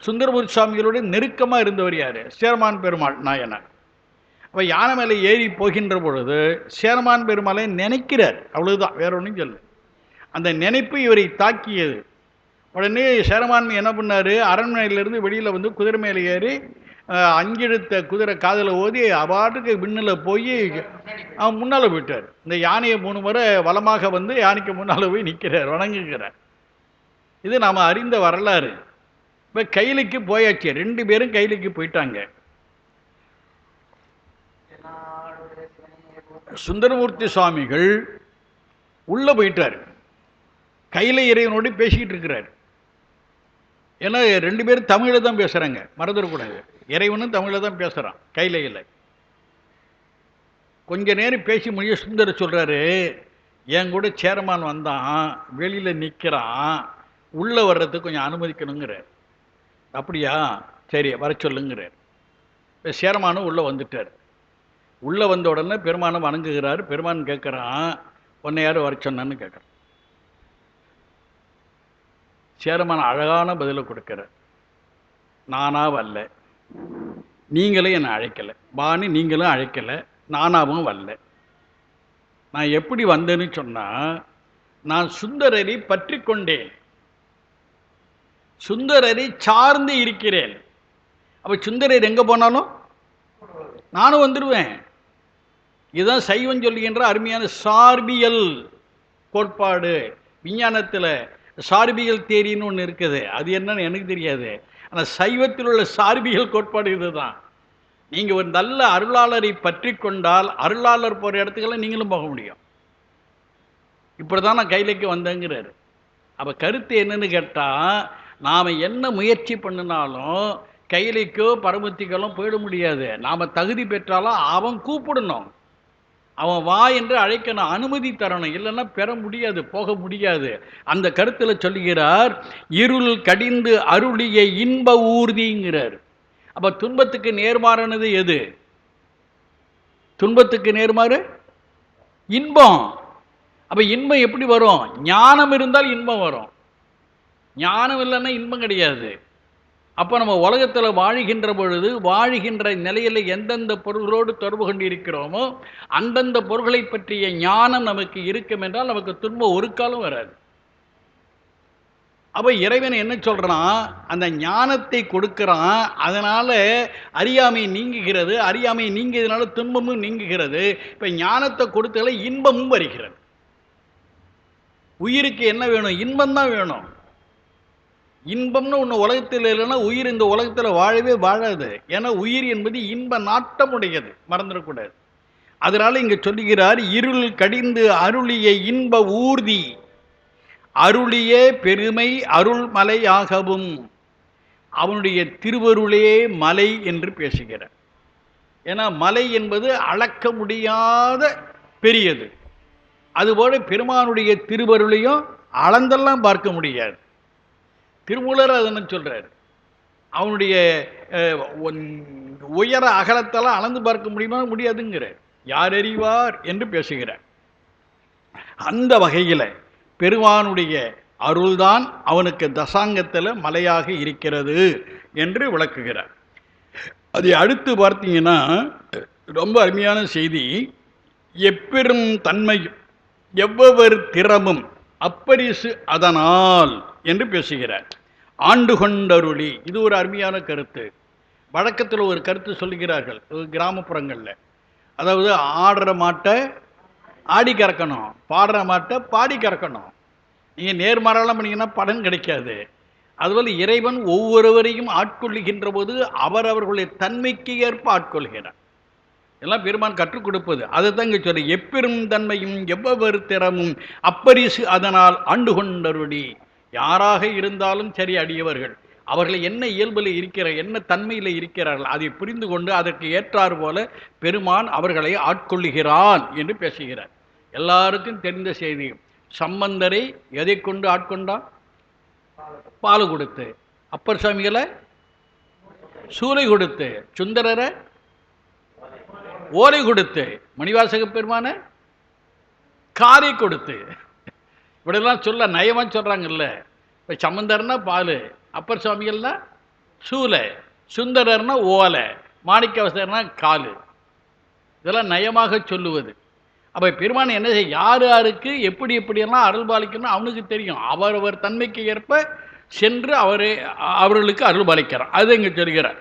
சுந்தரமூர்த்தி சுவாமிகளோட நெருக்கமாக இருந்தவர் யாரு? சேரமான் பெருமாள் நாயனார். அப்போ யானை மேலே ஏறி போகின்ற பொழுது சேரமான் பெருமாளை நினைக்கிறார், அவ்வளவுதான், வேற ஒன்றும் சொல்லு. அந்த நினைப்பு இவரை தாக்கியது. உடனே சேரமான் என்ன பண்ணாரு, அரண்மனையிலிருந்து வெளியில் வந்து குதிரை மேலே ஏறி 5 எழுத்த குதிரை காதில் ஓதி அபாட்டுக்கு விண்ணில் போய் அவன் முன்னால் போயிட்டார். இந்த யானையை 3 முறை வலமாக வந்து யானைக்கு முன்னால் போய் நிற்கிறார், வணங்குகிறார். இது நாம் அறிந்த வரலாறு. இப்போ கையிலுக்கு போயாச்சு, 2 பேரும் கையிலுக்கு போயிட்டாங்க. சுந்தரமூர்த்தி சுவாமிகள் உள்ள போயிட்டார், கையில இறைவனோடு பேசிக்கிட்டு இருக்கிறார். ஏன்னா 2 பேரும் தமிழில் தான் பேசுறாங்க, மறந்துடக்கூடாது. இறைவனும் தமிழில் தான் பேசுறான், கையில இல்லை. கொஞ்ச நேரம் பேசி முடிய சுந்தர சொல்றாரு, என் கூட சேரமான் வந்தான், வெளியில நிற்கிறான், உள்ள வர்றதுக்கு கொஞ்சம் அனுமதிக்கணுங்கிறார். அப்படியா, சரி வர சொல்லுங்கிறார். இப்போ சேரமானும் உள்ள வந்துட்டார். உள்ள வந்த உடனே பெருமானை வணங்குகிறார். பெருமான் கேட்குறான், உன்னை யாரும் வர சொன்னான்னு கேட்குறான். சேரமான அழகான பதிலை கொடுக்கிறார். நானா வரல, நீங்களும் என்னை அழைக்கலை, பாணி நீங்களும் அழைக்கலை, நானாவும் வரல. நான் எப்படி வந்தேன்னு சொன்னா, நான் சுந்தரரை பற்றி கொண்டேன், சுந்தரரை சார்ந்து இருக்கிறேன். அப்ப சுந்தரர் எங்க போனாலும் நானும் வந்துடுவேன். இதுதான் சைவம் சொல்லுகின்ற அருமையான சார்பியல் கோட்பாடு. விஞ்ஞானத்தில் சார்பியல் தேரின்னு ஒன்று இருக்குது, அது என்னன்னு எனக்கு தெரியாது. ஆனால் சைவத்தில் உள்ள சார்பியல் கோட்பாடு இதுதான். நீங்கள் ஒரு நல்ல அருளாளரை பற்றி கொண்டால் அருளாளர் போகிற இடத்துக்கெல்லாம் நீங்களும் போக முடியும். இப்படி தான் நான் கையிலைக்கு வந்தேங்கிறாரு. அப்போ கருத்து என்னன்னு கேட்டால், நாம் என்ன முயற்சி பண்ணினாலும் கையிலைக்கோ பரமத்திக்கோ போயிட முடியாது. நாம் தகுதி பெற்றாலும் அவன் கூப்பிடணும், அவன் வா என்று அழைக்கணும், அனுமதி தரணும், இல்லைன்னா பெற முடியாது, போக முடியாது. அந்த கருத்தில் சொல்லுகிறார், இருள் கடிந்து அருளிய இன்ப ஊர்திங்கிறார். அப்போ துன்பத்துக்கு நேர்மாறானது எது? துன்பத்துக்கு நேர்மாறு இன்பம். அப்போ இன்பம் எப்படி வரும்? ஞானம் இருந்தால் இன்பம் வரும், ஞானம் இல்லைன்னா இன்பம் கிடையாது. அப்போ நம்ம உலகத்தில் வாழ்கின்ற பொழுது வாழ்கின்ற நிலையில் எந்தெந்த பொருள்களோடு தொடர்பு கொண்டு இருக்கிறோமோ அந்தந்த பொருள்களை பற்றிய ஞானம் நமக்கு இருக்கும் என்றால் நமக்கு துன்பம் ஒரு காலம் வராது. அப்போ இறைவன் என்ன சொல்கிறான், அந்த ஞானத்தை கொடுக்குறான், அதனால் அறியாமை நீங்குகிறது, அறியாமை நீங்கியதுனால துன்பமும் நீங்குகிறது. இப்போ ஞானத்தை கொடுத்ததில் இன்பமும் வருகிறது. உயிருக்கு என்ன வேணும்? இன்பம்தான் வேணும். இன்பம்னு ஒன்று உலகத்தில் இல்லைன்னா உயிர் இந்த உலகத்தில் வாழவே வாழாது. ஏன்னா உயிர் என்பது இன்ப நாட்டம் உடையது, மறந்துடக்கூடாது. அதனால இங்கே சொல்லுகிறார், இருள் கடிந்து அருளிய இன்ப ஊர்தி அருளிய பெருமை அருள்மலையாகவும், அவனுடைய திருவருளே மலை என்று பேசுகிறார். ஏன்னா மலை என்பது அளக்க முடியாத பெரியது. அதுபோல பெருமானுடைய திருவருளையும் அளந்தெல்லாம் பார்க்க முடியாது. திருமூலர் அதன்னு சொல்றார், அவனுடைய உயர அகலத்தெல்லாம் அளந்து பார்க்க முடியுமா? முடியாதுங்கிறார். யார் அறிவார் என்று பேசுகிறார். அந்த வகையில் பெருமானுடைய அருள்தான் அவனுக்கு தசாங்கத்தில் மலையாக இருக்கிறது என்று விளக்குகிறார். அதை அடுத்து பார்த்தீங்கன்னா ரொம்ப அருமையான செய்தி. எப்பெரும் தன்மையும் எவ்வொரு திறமும் அப்பரிசு அதனால் என்று பேசுகிறார். ஆண்டு கொண்டருளி, இது ஒரு அருமையான கருத்து. வழக்கத்தில் ஒரு கருத்து சொல்லுகிறார்கள் கிராமப்புறங்களில். அதாவது ஆடுற மாட்டை ஆடி கறக்கணும், பாடுற மாட்டை பாடி கறக்கணும். நீங்கள் நேர்மாறலாம் பண்ணிங்கன்னா பலன் கிடைக்காது. அதுபோல் இறைவன் ஒவ்வொருவரையும் ஆட்கொள்ளுகின்ற போது அவர்களுடைய தன்மைக்கு ஏற்ப ஆட்கொள்கிறார். எல்லாம் பெருமான் கற்றுக் கொடுப்பது. அதை தான் இங்கே சொல்லி, எப்பெரும் தன்மையும் எவ்வொரு திறமும் அப்பரிசு அதனால் ஆண்டு கொண்டருளி. யாராக இருந்தாலும் சரி அடியவர்கள், அவர்கள் என்ன இயல்பில் இருக்கிற என்ன தன்மையில் இருக்கிறார்கள் அதை புரிந்து கொண்டு அதற்கு ஏற்றாறு போல பெருமான் அவர்களை ஆட்கொள்ளுகிறான் என்று பேசுகிறார். எல்லாருக்கும் தெரிந்த செய்தி. சம்பந்தரை எதை கொண்டு ஆட்கொண்டான்? பால் கொடுத்து. அப்பர் சாமிகளை சூளை கொடுத்து. சுந்தரரை ஓலை கொடுத்து. மணிவாசக பெருமான காரை கொடுத்து. இப்படிலாம் சொல்ல நயமாக சொல்கிறாங்கல்ல. இப்போ சம்பந்தர்னா பால், அப்பர் சுவாமிகள்னா சூளை, சுந்தரர்னா ஓலை, மாணிக்கவாசகர்னா கால். இதெல்லாம் நயமாக சொல்லுவது. அப்போ பெருமான் என்ன செய்ய, யார் யாருக்கு எப்படி எப்படியெல்லாம் அருள் பாலிக்கணும் அவனுக்கு தெரியும். அவரவர் தன்மைக்கு ஏற்ப சென்று அவர்களுக்கு அருள் பாலிக்கிறார். அது இங்கே சொல்கிறார்.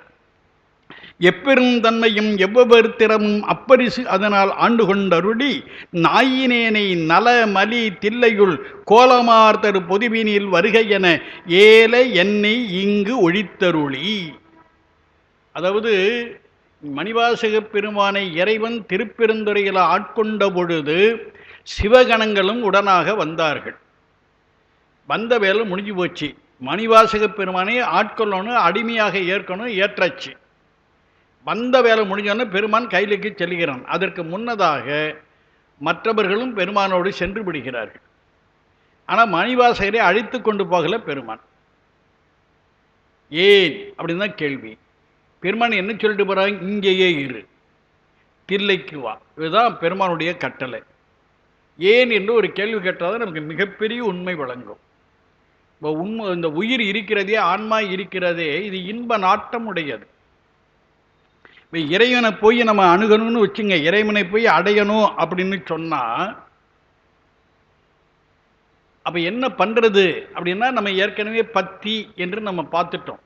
எப்பெரும் தன்மையும் எவ்வொரு திறமும் அப்பரிசு அதனால் ஆண்டு கொண்டருளி நாயினேனை நல மலி தில்லையுள் கோலமார்தரு பொதுவினில் வருகை என ஏல என்னை இங்கு ஒழித்தருளி. அதாவது மணிவாசக பெருமானை இறைவன் திருப்பெருந்துறையில் ஆட்கொண்ட பொழுது சிவகணங்களும் உடனாக வந்தார்கள். வந்த வேலை முடிஞ்சு போச்சு. மணிவாசக பெருமானை ஆட்கொள்ளணும், அடிமையாக ஏற்கணும், ஏற்றாச்சு. வந்த வேலை முடிஞ்சோன்னு பெருமான் கையிலுக்கு செல்கிறான். அதற்கு முன்னதாக மற்றவர்களும் பெருமானோடு சென்று விடுகிறார்கள். ஆனால் மணிவாசகரை அழைத்து கொண்டு போகல பெருமான். ஏன் அப்படின்னு தான் கேள்வி. பெருமான் என்ன சொல்லிட்டு போகிறாங்க? இங்கேயே இரு, தில்லைக்கு வா. இதுதான் பெருமானுடைய கட்டளை. ஏன் என்று ஒரு கேள்வி கேட்டால் தான் நமக்கு மிகப்பெரிய உண்மை வழங்கும். இப்போ இந்த உயிர் இருக்கிறதே, ஆன்மா இருக்கிறதே, இது இன்ப நாட்டம் உடையது. இப்போ இறைவனை போய் நம்ம அணுகணும்னு வச்சுங்க, இறைவனை போய் அடையணும் அப்படின்னு சொன்னால் அப்போ என்ன பண்ணுறது அப்படின்னா, நம்ம ஏற்கனவே பத்தி என்று நம்ம பார்த்துட்டோம்.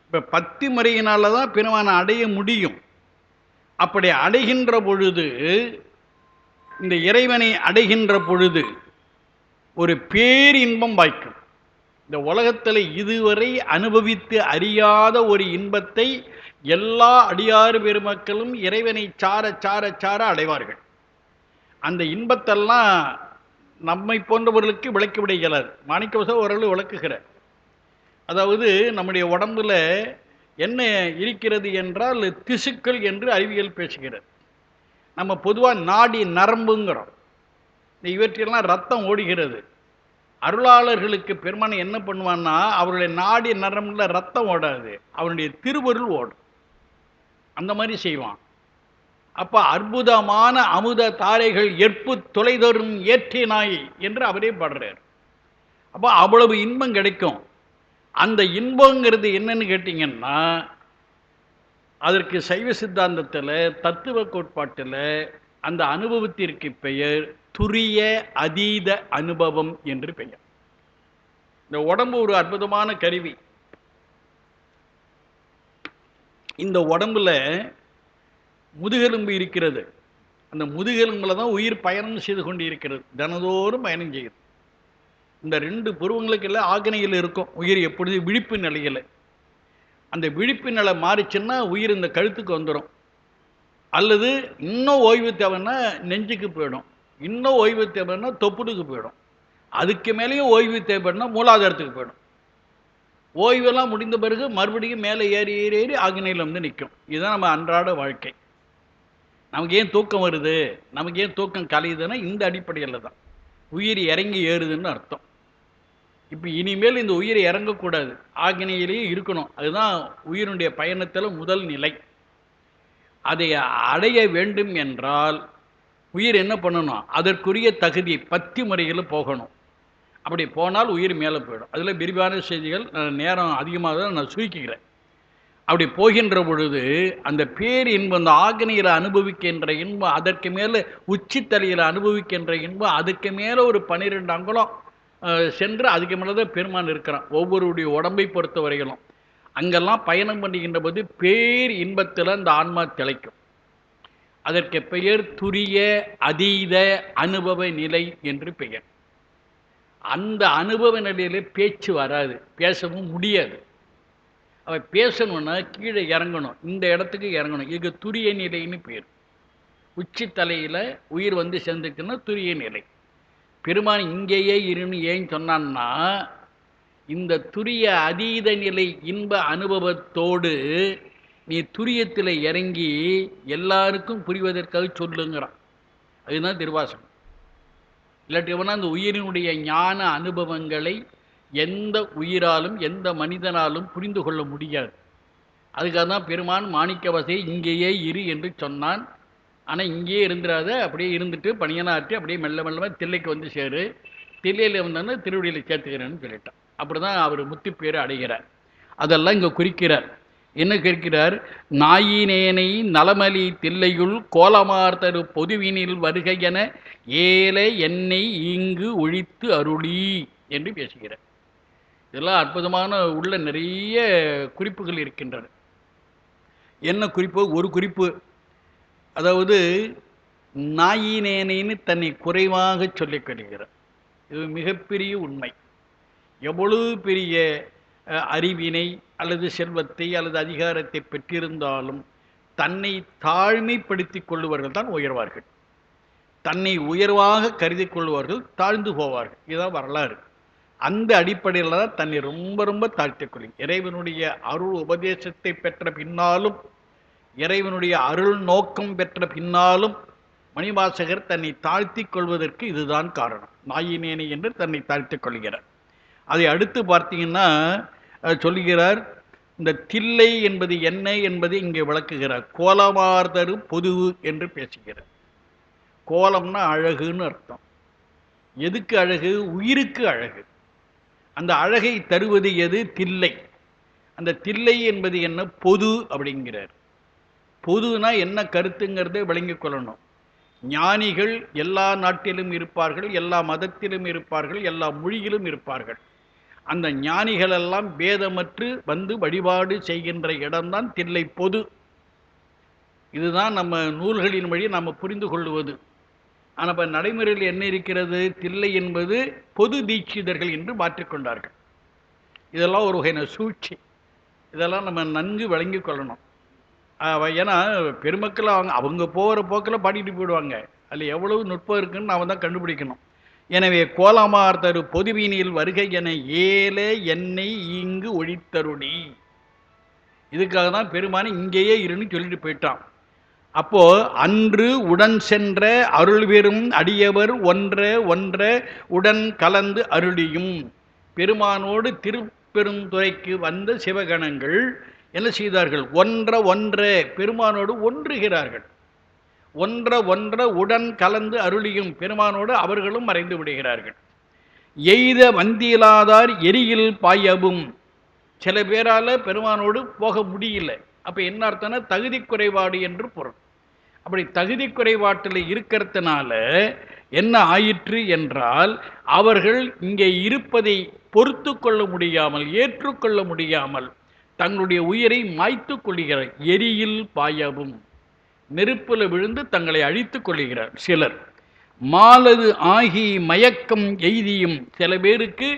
இப்போ பத்தி முறையினால தான் பெருமானை அடைய முடியும். அப்படி அடைகின்ற பொழுது, இந்த இறைவனை அடைகின்ற பொழுது ஒரு பேரின்பம் வாய்க்கும். இந்த உலகத்தில் இதுவரை அனுபவித்து அறியாத ஒரு இன்பத்தை எல்லா அடியாறு பெருமக்களும் இறைவனை சார சார சார அடைவார்கள். அந்த இன்பத்தெல்லாம் நம்மை போன்றவர்களுக்கு விளக்கிவிட இயலாது. மாணிக்கவாசகர் ஓரளவு விளக்குகிறார். அதாவது நம்முடைய உடம்புல என்ன இருக்கிறது என்றால் திசுக்கள் என்று அறிவியல் பேசுகிறது. நம்ம பொதுவாக நாடி நரம்புங்கிறோம். இவற்றெல்லாம் ரத்தம் ஓடுகிறது. அருளாளர்களுக்கு பெருமானை என்ன பண்ணுவான்னா, அவருடைய நாடி நரம்புல ரத்தம் ஓடாது, அவனுடைய திருவருள் ஓடும். அந்த மாதிரி செய்வான். அப்போ அற்புதமான அமுத தாரைகள் ஏற்பு தொலைதரும் ஏற்றினாய் என்று அவரே பாடுறார். அப்போ அவ்வளவு இன்பம் கிடைக்கும். அந்த இன்பங்கிறது என்னன்னு கேட்டிங்கன்னா, அதற்கு சைவ சித்தாந்தத்தில் தத்துவ கோட்பாட்டில் அந்த அனுபவத்திற்கு பெயர் துரிய அதீத அனுபவம் என்று பெயர். இந்த உடம்பு ஒரு அற்புதமான கருவி. இந்த உடம்புல முதுகெலும்பு இருக்கிறது. அந்த முதுகெலும்புல தான் உயிர் பயணம் செய்து கொண்டு இருக்கிறது. தினதோறும் பயணம் செய்யுது. இந்த 2 புருவங்களுக்கு எல்லாம் ஆக்னையில் இருக்கும் உயிர் எப்பொழுது விழிப்பு நிலையில். அந்த விழிப்பு நிலை மாறிச்சுன்னா உயிர் இந்த கழுத்துக்கு வந்துடும். அல்லது இன்னும் ஓய்வு தேவைன்னா நெஞ்சுக்கு போயிடும். இன்னும் ஓய்வு தேவைன்னா தொப்புளுக்கு போயிடும். அதுக்கு மேலேயும் ஓய்வு தேவைன்னா மூலாதாரத்துக்கு போயிடும். ஓய்வெல்லாம் முடிந்த பிறகு மறுபடியும் மேலே ஏறி ஏறி ஏறி ஆக்னையில் வந்து நிற்கும். இதுதான் நம்ம அன்றாட வாழ்க்கை. நமக்கு ஏன் தூக்கம் வருது, நமக்கு ஏன் தூக்கம் கலையுதுன்னா இந்த அடிப்படையில் தான். உயிர் இறங்கி ஏறுதுன்னு அர்த்தம். இப்போ இனிமேல் இந்த உயிரை இறங்கக்கூடாது, ஆக்னையிலேயே இருக்கணும். அதுதான் உயிரினுடைய பயணத்தில் முதல் நிலை. அதை அடைய வேண்டும் என்றால் உயிர் என்ன பண்ணணும்? அதற்குரிய தகுதி பத்தி முறையில் போகணும். அப்படி போனால் உயிர் மேலே போயிடும். அதில் விரிவான செய்திகள் நேரம் அதிகமாக தான் நான் சுருக்கிக்கிறேன். அப்படி போகின்ற பொழுது அந்த பேர் இன்பம், அந்த ஆக்னையில் அனுபவிக்கின்ற இன்பம், அதற்கு மேலே உச்சித்தலையில் அனுபவிக்கின்ற இன்பம், அதுக்கு மேலே ஒரு 12 அங்குலம் சென்று அதுக்கு மேலே தான் பெருமான் இருக்கிறான். ஒவ்வொருடைய உடம்பை பொறுத்த வரைகளும் அங்கெல்லாம் பயணம் பண்ணுகின்ற போது பேர் இன்பத்தில் அந்த ஆன்மா திளைக்கும். அதற்கு பெயர் துரிய அதீத அனுபவ நிலை என்று பெயர். அந்த அனுபவ நிலையில பேச்சு வராது, பேசவும் முடியாது. அவ பேசணும்னா கீழே இறங்கணும், இந்த இடத்துக்கு இறங்கணும். இது துரிய நிலைன்னு பேர். உச்சி தலையில் உயிர் வந்து சேர்ந்துக்குன்னா துரிய நிலை. பெருமான் இங்கேயே இருன்னு ஏன் சொன்னான்னா, இந்த துரிய அதீத நிலை இன்ப அனுபவத்தோடு நீ துரியத்தில் இறங்கி எல்லாருக்கும் புரிவதற்காக சொல்லுங்கிறான். அதுதான் திருவாசகம். இல்லாட்டி அந்த உயிரினுடைய ஞான அனுபவங்களை எந்த உயிராலும் எந்த மனிதனாலும் புரிந்து கொள்ள முடியாது. அதுக்காக தான் பெருமான் மாணிக்கவாசை இங்கேயே இரு என்று சொன்னான். ஆனால் இங்கேயே இருந்துடாத, அப்படியே இருந்துட்டு பணியனாற்றி அப்படியே மெல்ல மெல்லமாக தில்லைக்கு வந்து சேரு, தில்லையில் வந்தோன்னா திருவடியில் சேர்த்துக்கிறேன்னு சொல்லிட்டான். அப்படி தான் அவர் முத்தி பேர் அடைகிறார். அதெல்லாம் இங்கே குறிக்கிறார். என்ன கேட்கிறார்? நாயினேனை நலமலி தில்லையுள் கோலமார்தரு பொதுவினில் வருகை என ஏல என்னை இங்கு ஒழித்து அருளி என்று பேசுகிறார். இதெல்லாம் அற்புதமான உள்ள நிறைய குறிப்புகள் இருக்கின்றன. என்ன குறிப்பு? ஒரு குறிப்பு, அதாவது நாயினேனைன்னு தன்னை குறைவாக சொல்லிக் கொள்கிறார். இது மிகப்பெரிய உண்மை. எவ்வளவு பெரிய அறிவினை அல்லது செல்வத்தை அல்லது அதிகாரத்தை பெற்றிருந்தாலும் தன்னை தாழ்மைப்படுத்திக் கொள்ளுவர்கள் தான் உயர்வார்கள். தன்னை உயர்வாக கருதி கொள்வார்கள் தாழ்ந்து போவார்கள். இதுதான் வரலாறு. அந்த அடிப்படையில் தான் தன்னை ரொம்ப ரொம்ப தாழ்த்திக் கொள்ளும். இறைவனுடைய அருள் உபதேசத்தை பெற்ற பின்னாலும், இறைவனுடைய அருள் நோக்கம் பெற்ற பின்னாலும் மணிவாசகர் தன்னை தாழ்த்திக் கொள்வதற்கு இதுதான் காரணம். நாயினேனை என்று தன்னை தாழ்த்திக் கொள்கிறார். அதை அடுத்து பார்த்தீங்கன்னா சொல்லுகிறார், இந்த தில்லை என்பது என்ன என்பதை இங்கே விளக்குகிறார். கோலமார்தரு பொது என்று பேசுகிறார். கோலம்னா அழகுன்னு அர்த்தம். எதுக்கு அழகு? உயிருக்கு அழகு. அந்த அழகை தருவது எது? தில்லை. அந்த தில்லை என்பது என்ன? பொது அப்படிங்கிறார். பொதுனா என்ன கருத்துங்கிறதை விளங்கிக் கொள்ளணும். ஞானிகள் எல்லா நாட்டிலும் இருப்பார்கள், எல்லா மதத்திலும் இருப்பார்கள், எல்லா மொழியிலும் இருப்பார்கள். அந்த ஞானிகளெல்லாம் பேதமற்று வந்து வழிபாடு செய்கின்ற இடம்தான் தில்லை பொது. இதுதான் நம்ம நூல்களின் வழி நம்ம புரிந்து கொள்வது. ஆனால் இப்போ நடைமுறையில் என்ன இருக்கிறது? தில்லை என்பது பொது தீட்சிதர்கள் என்று மாற்றிக்கொண்டார்கள். இதெல்லாம் ஒரு வகையான சூழ்ச்சி. இதெல்லாம் நம்ம நன்கு விளங்கி கொள்ளணும். ஏன்னா பெருமக்கள் அவங்க போகிற போக்கில் பாடிட்டு போயிடுவாங்க. அதில் எவ்வளவு நுட்பம் இருக்குன்னு நாம் தான் கண்டுபிடிக்கணும். எனவே கோலமார்தரு பொதுவினில் வருகை என ஏல என்னை இங்கு ஒழித்தருளி. இதுக்காக தான் பெருமானை இங்கேயே இருன்னு சொல்லிட்டு போயிட்டான். அப்போ அன்று உடன் சென்ற அருள் பெறும் அடியவர் ஒன்ற உடன் கலந்து அருளியும். பெருமானோடு திருப்பெருந்துறைக்கு வந்த சிவகணங்கள் என்ன செய்தார்கள்? ஒன்ற பெருமானோடு ஒன்றுகிறார்கள். ஒன்ற உடன் கலந்து அருளியும். பெருமானோடு அவர்களும் மறைந்து விடுகிறார்கள். எய்த வந்தியலாதார் எரியில் பாயவும். சில பேரால் பெருமானோடு போக முடியல. அப்போ என்ன அர்த்தம்னா தகுதி குறைபாடு என்று பொருள். அப்படி தகுதி குறைபாட்டில் இருக்கிறதுனால என்ன ஆயிற்று என்றால், அவர்கள் இங்கே இருப்பதை பொறுத்து கொள்ள முடியாமல், ஏற்றுக்கொள்ள முடியாமல் தங்களுடைய உயிரை மாய்த்து கொள்கிறார். எரியில் பாயவும், நெருப்பில் விழுந்து தங்களை அழித்துக் கொள்கிறார் சிலர். மாலது ஆகி மயக்கம் எய்தியும், சில பேருக்கு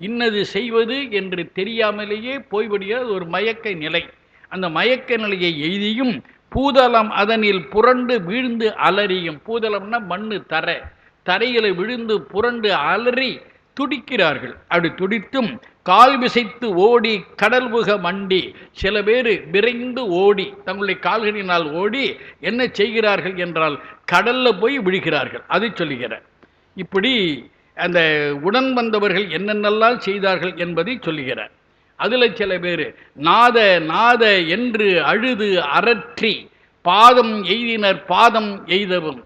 இன்னது செய்வது என்று தெரியாமலேயே போய்விடுகிறது ஒரு மயக்க நிலை. அந்த மயக்க நிலையை எய்தியும் பூதளம் அதனில் புரண்டு வீழ்ந்து அலறியும், பூதளம்னா மண்ணு தரையில் விழுந்து புரண்டு அலறி துடிக்கிறார்கள். அப்படி துடித்தும் கால் விசைத்து ஓடி கடல்புக மண்டி, சில பேர் விரைந்து ஓடி தங்களுடைய கால்களினால் ஓடி என்ன செய்கிறார்கள் என்றால் கடல்ல போய் விழுகிறார்கள். அதை சொல்லுகிறார். இப்படி அந்த உடன் வந்தவர்கள் என்னென்னலாம் செய்தார்கள் என்பதை சொல்லுகிறார். அதில் சில பேர் நாத நாத என்று அழுது அரற்றி பாதம் எய்தினர் பாதம் எய்தவும்.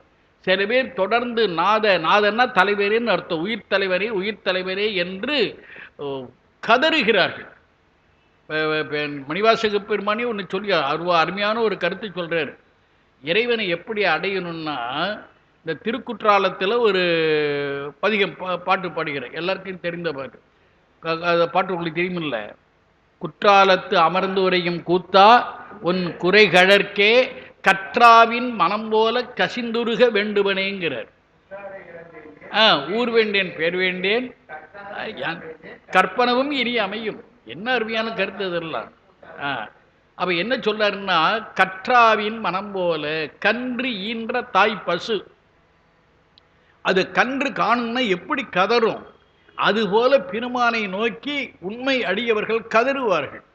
சில பேர் தொடர்ந்து நாத நாதன்னா தலைவரேன்னு அர்த்தம், உயிர் தலைவரே உயிர் தலைவரே என்று கதறுகிறார்கள். மணிவாசக பெருமானி ஒன்று சொல்லி அருமையான ஒரு கருத்து சொல்றாரு. இறைவனை எப்படி அடையணும்னா, இந்த திருக்குற்றாலத்தில் ஒரு பதிகம் பாட்டு பாடுகிறார், எல்லாருக்கும் தெரிந்த பாட்டு. பாட்டு உங்களுக்கு தெரியுமில்ல? குற்றாலத்து அமர்ந்து உரையும் கூத்தா உன் குறைகழற்கே கற்றாவின் மனம் போல கசிந்துருக வேண்டுவனேங்கிறார். ஊர் வேண்டேன் பேர் வேண்டேன் கற்பனவும் இனி அமையும். என்ன அருமையான கருத்து இதெல்லாம். அப்ப என்ன சொல்றாருன்னா, கற்றாவின் மனம் போல, கன்று ஈன்ற தாய் பசு அது கன்று காணும்னா எப்படி கதறும், அதுபோல பெருமானை நோக்கி உண்மை அடியவர்கள் கதறுவார்கள்.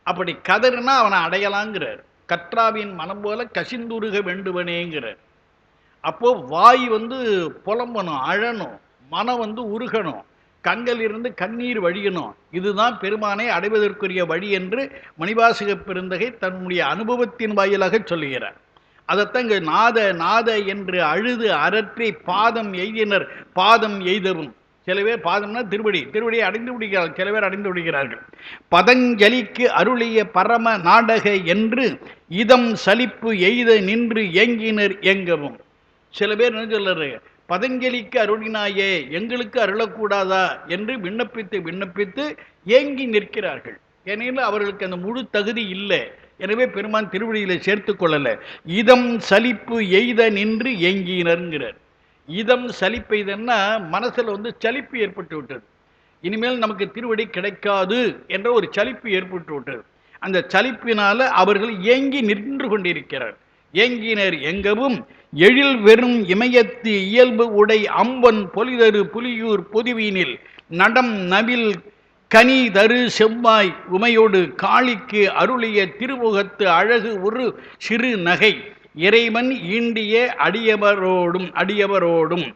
அப்படி கதறுனா அவனை அடையலாங்கிறார். கற்றாவின் மனம் போல கசிந்துருக வேண்டுவனேங்கிறார். அப்போ வாய் புலம்பணும், அழணும், மனம் உருகணும், கண்கள் இருந்து கண்ணீர் வழியணும். இதுதான் பெருமானை அடைவதற்குரிய வழி என்று மணிவாசக பெருந்தகை தன்னுடைய அனுபவத்தின் வாயிலாக சொல்லுகிறார். அதைத்தான் இங்கே நாத நாத என்று அழுது அரற்றி பாதம் எய்தினர் பாதம் எய்தவும். சில பேர் பாதம்னா திருவடியை அடைந்து விடுகிறார்கள், சில பேர் அடைந்து விடுகிறார்கள். பதஞ்சலிக்கு அருளிய பரம நாடக என்று இதம் சலிப்பு எய்த நின்று ஏங்கினர் ஏங்கவும். சில பேர் என்ன சொல்றாரு, பதஞ்சலிக்கு அருளினாயே எங்களுக்கு அருளக்கூடாதா என்று விண்ணப்பித்து ஏங்கி நிற்கிறார்கள். ஏனெனில் அவர்களுக்கு அந்த முழு தகுதி இல்லை. எனவே பெருமான் திருவடியில சேர்த்து கொள்ளல. இதம் சலிப்பு எய்த நின்று ஏங்கினர்ங்கிறார். இதம் சலிப்பு எய்தன்னா மனசுல சலிப்பு ஏற்பட்டு விட்டது, இனிமேல் நமக்கு திருவடி கிடைக்காது என்ற ஒரு சலிப்பு ஏற்பட்டு விட்டது. அந்த சலிப்பினால அவர்கள் ஏங்கி நின்று கொண்டிருக்கிறார். ஏங்கினர் எங்கவும் எழில் வெறும் இமயத்து இயல்பு உடை அம்பன் பொலிதரு புலியூர் பொதுவீனில் நடம் நவில் கனி தரு செவ்வாய் உமையோடு காளிக்கு அருளிய திருமுகத்து அழகு ஒரு சிறு நகை இறைவன் ஈண்டிய அடியவரோடும்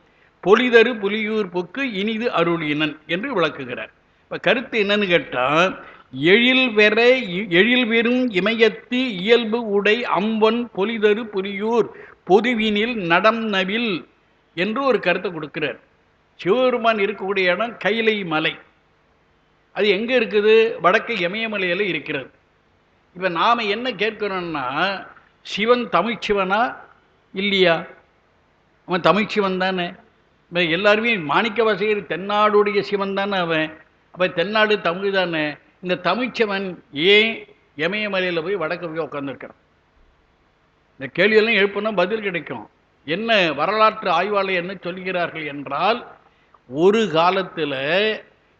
பொலிதரு புலியூர் புக்கு இனிது அருளினன் என்று விளக்குகிறார். இப்போ கருத்து என்னன்னு கேட்டால், எழில் வெறும் இமயத்து இயல்பு உடை அம்பன் பொலிதரு புலியூர் பொதுவினில் நடம் நவில் என்று ஒரு கருத்தை கொடுக்கிறார். சிவபெருமான் இருக்கக்கூடிய இடம் கைலை மலை. அது எங்கே இருக்குது? வடக்கு இமயமலையில் இருக்கிறது. இப்போ நாம் என்ன கேட்கிறோம்னா, சிவன் தமிழ்ச்சிவனா இல்லையா? அவன் தமிழ்ச்சிவன் தானே. இப்போ எல்லாருமே மாணிக்க வாசகர் தென்னாடுடைய சிவன் தானே அவன். அப்போ தென்னாடு தமிழ் தானே. இந்த தமிழ்ச்சிவன் ஏன் இமயமலையில் போய் வடக்கு போய் உட்காந்துருக்கிறான்? இந்த கேள்வியெல்லாம் எழுப்புனா பதில் கிடைக்கும். என்ன வரலாற்று ஆய்வாளர் என்ன சொல்கிறார்கள் என்றால், ஒரு காலத்தில்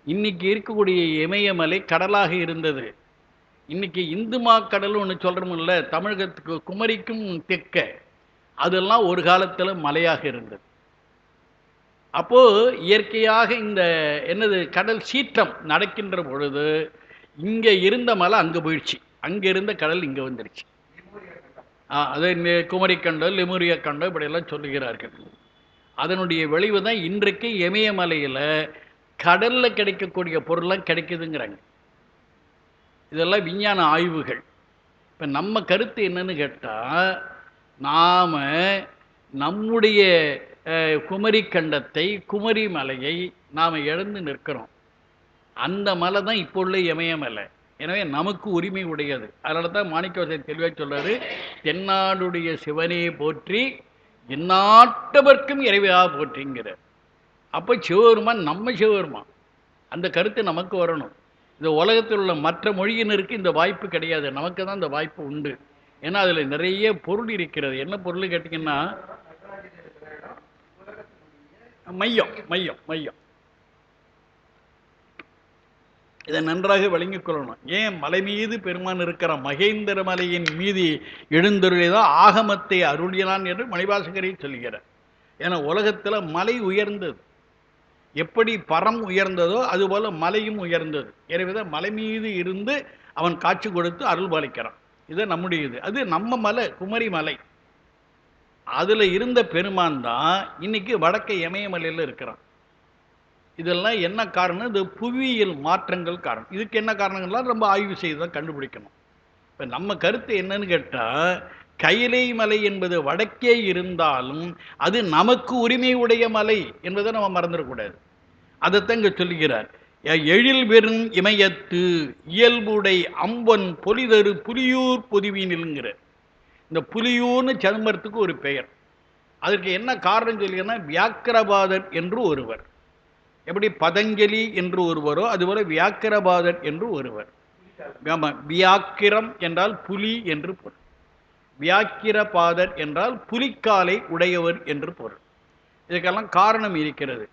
இன்னைக்கு இருக்கக்கூடிய இமயமலை கடலாக இருந்தது. இன்னைக்கு இந்துமா கடல் ஒன்று சொல்கிறோம்ல, தமிழகத்துக்கு குமரிக்கும் தெற்க, அதெல்லாம் ஒரு காலத்தில் மலையாக இருந்தது. அப்போது இயற்கையாக இந்த கடல் சீற்றம் நடக்கின்ற பொழுது இங்கே இருந்த மலை அங்கே போயிடுச்சு, அங்கே இருந்த கடல் இங்கே வந்துடுச்சு. அது குமரிக்கண்டல் லெமுரிய கண்டல் இப்படியெல்லாம் சொல்லுகிறார்கள். அதனுடைய விளைவு தான் இன்றைக்கு இமயமலையில் கடலில் கிடைக்கக்கூடிய பொருள்லாம் கிடைக்குதுங்கிறாங்க. இதெல்லாம் விஞ்ஞான ஆய்வுகள். இப்போ நம்ம கருத்து என்னன்னு கேட்டால், நாம் நம்முடைய குமரி கண்டத்தை குமரி மலையை நாம் இழந்து நிற்கிறோம். அந்த மலை தான் இப்போ உள்ள இமயமலை. எனவே நமக்கு உரிமை உடையது. அதனால தான் மாணிக்கவாசகர் தெளிவாக சொல்றாரு, தென்னாடுடைய சிவனே போற்றி எந்நாட்டவர்க்கும் இறைவா போற்றிங்கிற. அப்போ சிவபெருமான் நம்ம சிவபெருமான், அந்த கருத்து நமக்கு வரணும். இந்த உலகத்தில் உள்ள மற்ற மொழியினருக்கு இந்த வாய்ப்பு கிடையாது, நமக்கு தான் இந்த வாய்ப்பு உண்டு. ஏன்னா அதில் நிறைய பொருள் இருக்கிறது. என்ன பொருள் கேட்டிங்கன்னா, மையம் மையம் மையம் இதை நன்றாக விளங்கிக் கொள்ளணும். ஏன் மலை மீது பெருமான் இருக்கிற மகேந்திர மலையின் மீது எழுந்தருளிதான் ஆகமத்தை அருளினான் என்று மணிவாசகரை சொல்கிறார். ஏன்னா உலகத்தில் மலை உயர்ந்தது, எப்படி பரம் உயர்ந்ததோ அதுபோல மலையும் உயர்ந்தது. எனவேதான் மலை மீது இருந்து அவன் காட்சி கொடுத்து அருள் பாலிக்கிறான். இது நம்முடைய இது. அது நம்ம மலை, குமரி மலை. அதில் இருந்த பெருமான் தான் இன்னைக்கு வடக்கே இமயமலையில் இருக்கிறான். இதெல்லாம் என்ன காரணம்? இது புவியியல் மாற்றங்கள் காரணம். இதுக்கு என்ன காரணங்கள்லாம் ரொம்ப ஆய்வு செய்து தான் கண்டுபிடிக்கணும். இப்போ நம்ம கருத்து என்னன்னு கேட்டால், கைலை மலை என்பது வடக்கே இருந்தாலும் அது நமக்கு உரிமை உடைய மலை என்பதை நம்ம மறந்துடக்கூடாது. அதைத்தான் இங்கே சொல்லுகிறார். எழில் பெரும் இமயத்து இயல்புடை அம்பன் பொலிதரு புலியூர் பொதுவினில்ங்கிற. இந்த புலியூர்னு சிதம்பரத்துக்கு ஒரு பெயர். அதற்கு என்ன காரணம் சொல்லிங்கன்னா, வியாக்கிரபாதர் என்று ஒருவர், எப்படி பதஞ்சலி என்று ஒருவரோ அதுபோல வியாக்கிரபாதர் என்று ஒருவர். வியாக்கிரம் என்றால் புலி என்று பொருள், வியாக்கிரபாதர் என்றால் புலிக்காலை உடையவர் என்று பொருள். இதுக்கெல்லாம் காரணம் இருக்கிறது.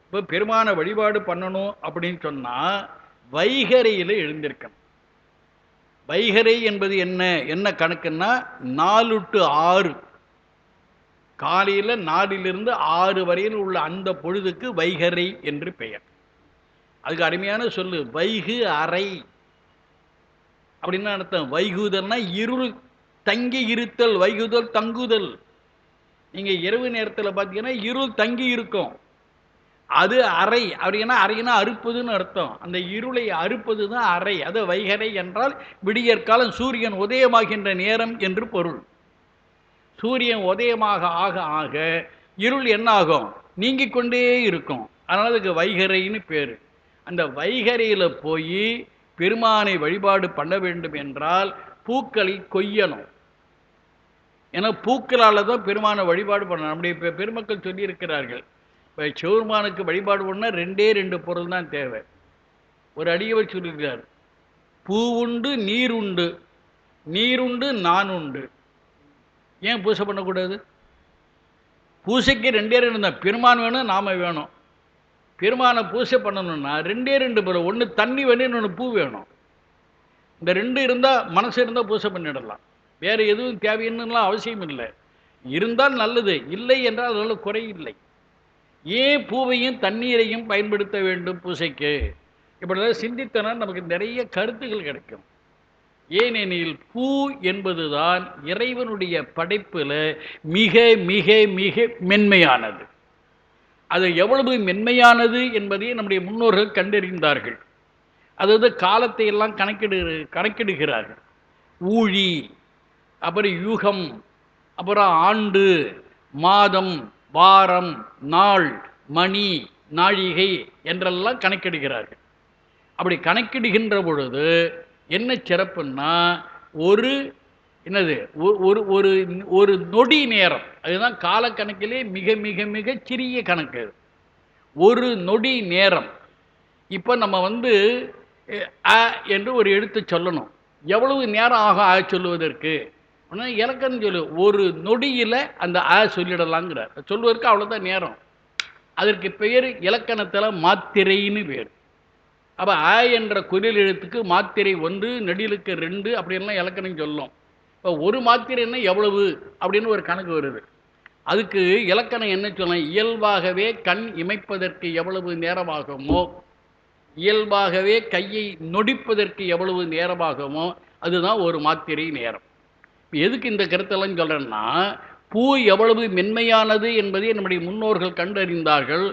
இப்போ பெருமான வழிபாடு பண்ணணும் அப்படின்னு சொன்னால் வைகரையில் எழுந்திருக்கணும். வைகரை என்பது என்ன கணக்குன்னா 4 to 6, காலையில் 4 to 6 வரையில் உள்ள அந்த பொழுதுக்கு வைகரை என்று பெயர். அதுக்கு அருமையான சொல்லு வைகு அறை அப்படின்னு அர்த்தம். வைகுதல்னா இருள் தங்கி இருத்தல், வைகுதல் தங்குதல். நீங்கள் இரவு நேரத்தில் பார்த்தீங்கன்னா இருள் தங்கி இருக்கும், அது அறை. அப்படின்னா அறைனா அறுப்பதுன்னு அர்த்தம். அந்த இருளை அறுப்பது தான் அறை. அது வைகரை என்றால் விடியற்காலம் சூரியன் உதயமாகின்ற நேரம் என்று பொருள். சூரியன் உதயமாக ஆக ஆக இருள் என்ன ஆகும்? நீங்கி கொண்டே இருக்கும். அதனால் அதுக்கு வைகரைன்னு பேர். அந்த வைகரையில் போய் பெருமானை வழிபாடு பண்ண வேண்டும் என்றால் பூக்களை கொய்யணும். ஏன்னா பூக்களால் தான் பெருமானை வழிபாடு பண்ணணும். நம்முடைய பெருமக்கள் சொல்லியிருக்கிறார்கள், இப்போ சிவபெருமானுக்கு வழிபாடு பண்ணால் 2 பொருள் தான் தேவை. ஒரு அடியவர் சொல்லியிருக்கிறார், பூ உண்டு நீர் உண்டு, நீர் உண்டு நான் உண்டு. ஏன் பூஜை பண்ணக்கூடாது? பூஜைக்கு 2 தான், பெருமான் வேணும் நாம வேணும். பெருமானை பூஜை பண்ணணும்னா 2 பொருள், ஒன்று தண்ணி வேணும், இன்னொன்று பூ வேணும். இந்த 2 இருந்தால், மனசு இருந்தால் பூஜை பண்ணிடலாம். வேறு எதுவும் தேவைன்னுலாம் அவசியம் இல்லை. இருந்தால் நல்லது, இல்லை என்றால் அதனால குறையில்லை. ஏன் பூவையும் தண்ணீரையும் பயன்படுத்த வேண்டும் பூஜைக்கு? இப்படிதான் சிந்தித்தனா நமக்கு நிறைய கருத்துகள் கிடைக்கும். ஏனெனில் பூ என்பதுதான் இறைவனுடைய படைப்பில் மிக மிக மிக மென்மையானது. அது எவ்வளவு மென்மையானது என்பதை நம்முடைய முன்னோர்கள் கண்டறிந்தார்கள். அதாவது காலத்தை எல்லாம் கணக்கிடுகிறார்கள். ஊழி, அப்புறம் யூகம், அப்புறம் ஆண்டு, மாதம், வாரம், நாள், மணி, நாழிகை என்றெல்லாம் கணக்கிடுகிறார்கள். அப்படி கணக்கிடுகின்ற பொழுது என்ன சிறப்புன்னா, ஒரு ஒரு நொடி நேரம், அதுதான் காலக்கணக்கிலே மிக மிக மிக சிறிய கணக்கு. ஒரு நொடி நேரம். இப்போ நம்ம அ என்று ஒரு எழுத்து சொல்லணும், எவ்வளவு நேரம் ஆகும் அ சொல்லுவதற்கு? இலக்கணம் சொல்லு, ஒரு நொடியில் அந்த அ சொல்லிடலாங்கிறார். சொல்வதற்கு அவ்வளோதான் நேரம். அதற்கு பெயர் இலக்கணத்தில் மாத்திரைன்னு பேர். அப்போ அ என்ற குரில் எழுத்துக்கு மாத்திரை 1, நெடிலுக்கு 2 அப்படின்லாம் இலக்கணம் சொல்லும். இப்போ ஒரு மாத்திரைன்னா எவ்வளவு அப்படின்னு ஒரு கணக்கு வருது. அதுக்கு இலக்கணம் என்ன சொல்லலாம்? இயல்பாகவே கண் இமைப்பதற்கு எவ்வளவு நேரமாகுமோ, இயல்பாகவே கையை நொடிப்பதற்கு எவ்வளவு நேரமாகுமோ அதுதான் ஒரு மாத்திரை நேரம். எதுக்கு இந்த கருத்தெல்லாம் சொல்கிறேன்னா, பூ எவ்வளவு மென்மையானது என்பதை நம்முடைய முன்னோர்கள் கண்டறிந்தார்கள்.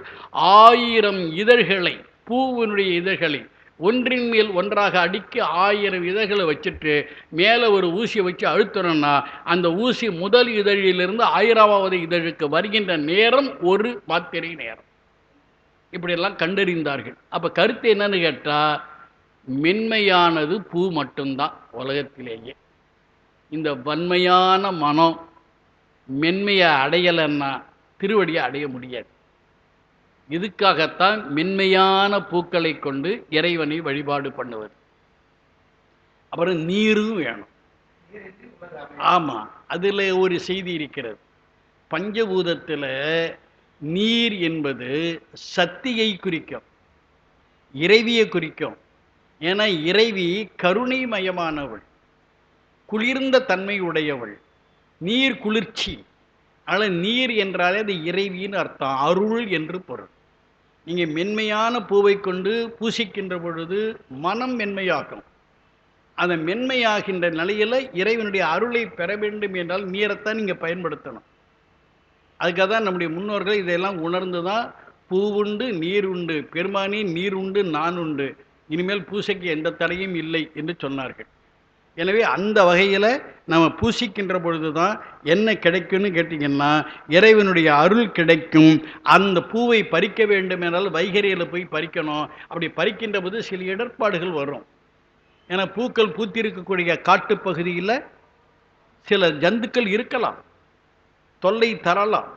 1000 இதழ்களை, பூவினுடைய இதழ்களை ஒன்றின் மேல் ஒன்றாக அடுக்கி 1000 இதழ்களை வச்சுட்டு மேலே ஒரு ஊசியை வச்சு அழுத்தணும்னா அந்த ஊசி முதல் இதழிலிருந்து 1000வது இதழுக்கு வருகின்ற நேரம் ஒரு மாத்திரை நேரம். இப்படியெல்லாம் கண்டறிந்தார்கள். அப்போ கருத்து என்னன்னு கேட்டால், மென்மையானது பூ மட்டும்தான் உலகத்திலேயே. இந்த வன்மையான மனம் மென்மையை அடையலைன்னா திருவடியை அடைய முடியாது. இதுக்காகத்தான் மென்மையான பூக்களை கொண்டு இறைவனை வழிபாடு பண்ணுவது. அப்புறம் நீரும் வேணும். ஆமாம், அதில் ஒரு செய்தி இருக்கிறது. பஞ்சபூதத்தில் நீர் என்பது சக்தியை குறிக்கும், இறைவியை குறிக்கும். ஏன்னா இறைவி கருணைமயமானவள், குளிர்ந்த தன்மை உடையவள், நீர் குளிர்ச்சி. ஆனால் நீர் என்றாலே அது இறைவின்னு அர்த்தம், அருள் என்று பொருள். நீங்கள் மென்மையான பூவை கொண்டு பூசிக்கின்ற பொழுது மனம் மென்மையாகும். அந்த மென்மையாகின்ற நிலையில் இறைவனுடைய அருளை பெற வேண்டும் என்றால் நீரைத்தான் நீங்கள் பயன்படுத்தணும். அதுக்காக தான் நம்முடைய முன்னோர்கள் இதையெல்லாம் உணர்ந்து தான் பூ உண்டு நீர் உண்டு, பெருமானி நீர் உண்டு நான் உண்டு, இனிமேல் பூசைக்கு எந்த தடையும் இல்லை என்று சொன்னார்கள். எனவே அந்த வகையில் நம்ம பூசிக்கின்ற பொழுது தான் என்ன கிடைக்கும்னு கேட்டிங்கன்னா இறைவனுடைய அருள் கிடைக்கும். அந்த பூவை பறிக்க வேண்டும் என்றால் வைகரையில் போய் பறிக்கணும். அப்படி பறிக்கின்ற போது சில இடர்பாடுகள் வரும். ஏன்னா பூக்கள் பூத்திருக்கக்கூடிய காட்டுப்பகுதியில் சில ஜந்துக்கள் இருக்கலாம், தொல்லை தரலாம்.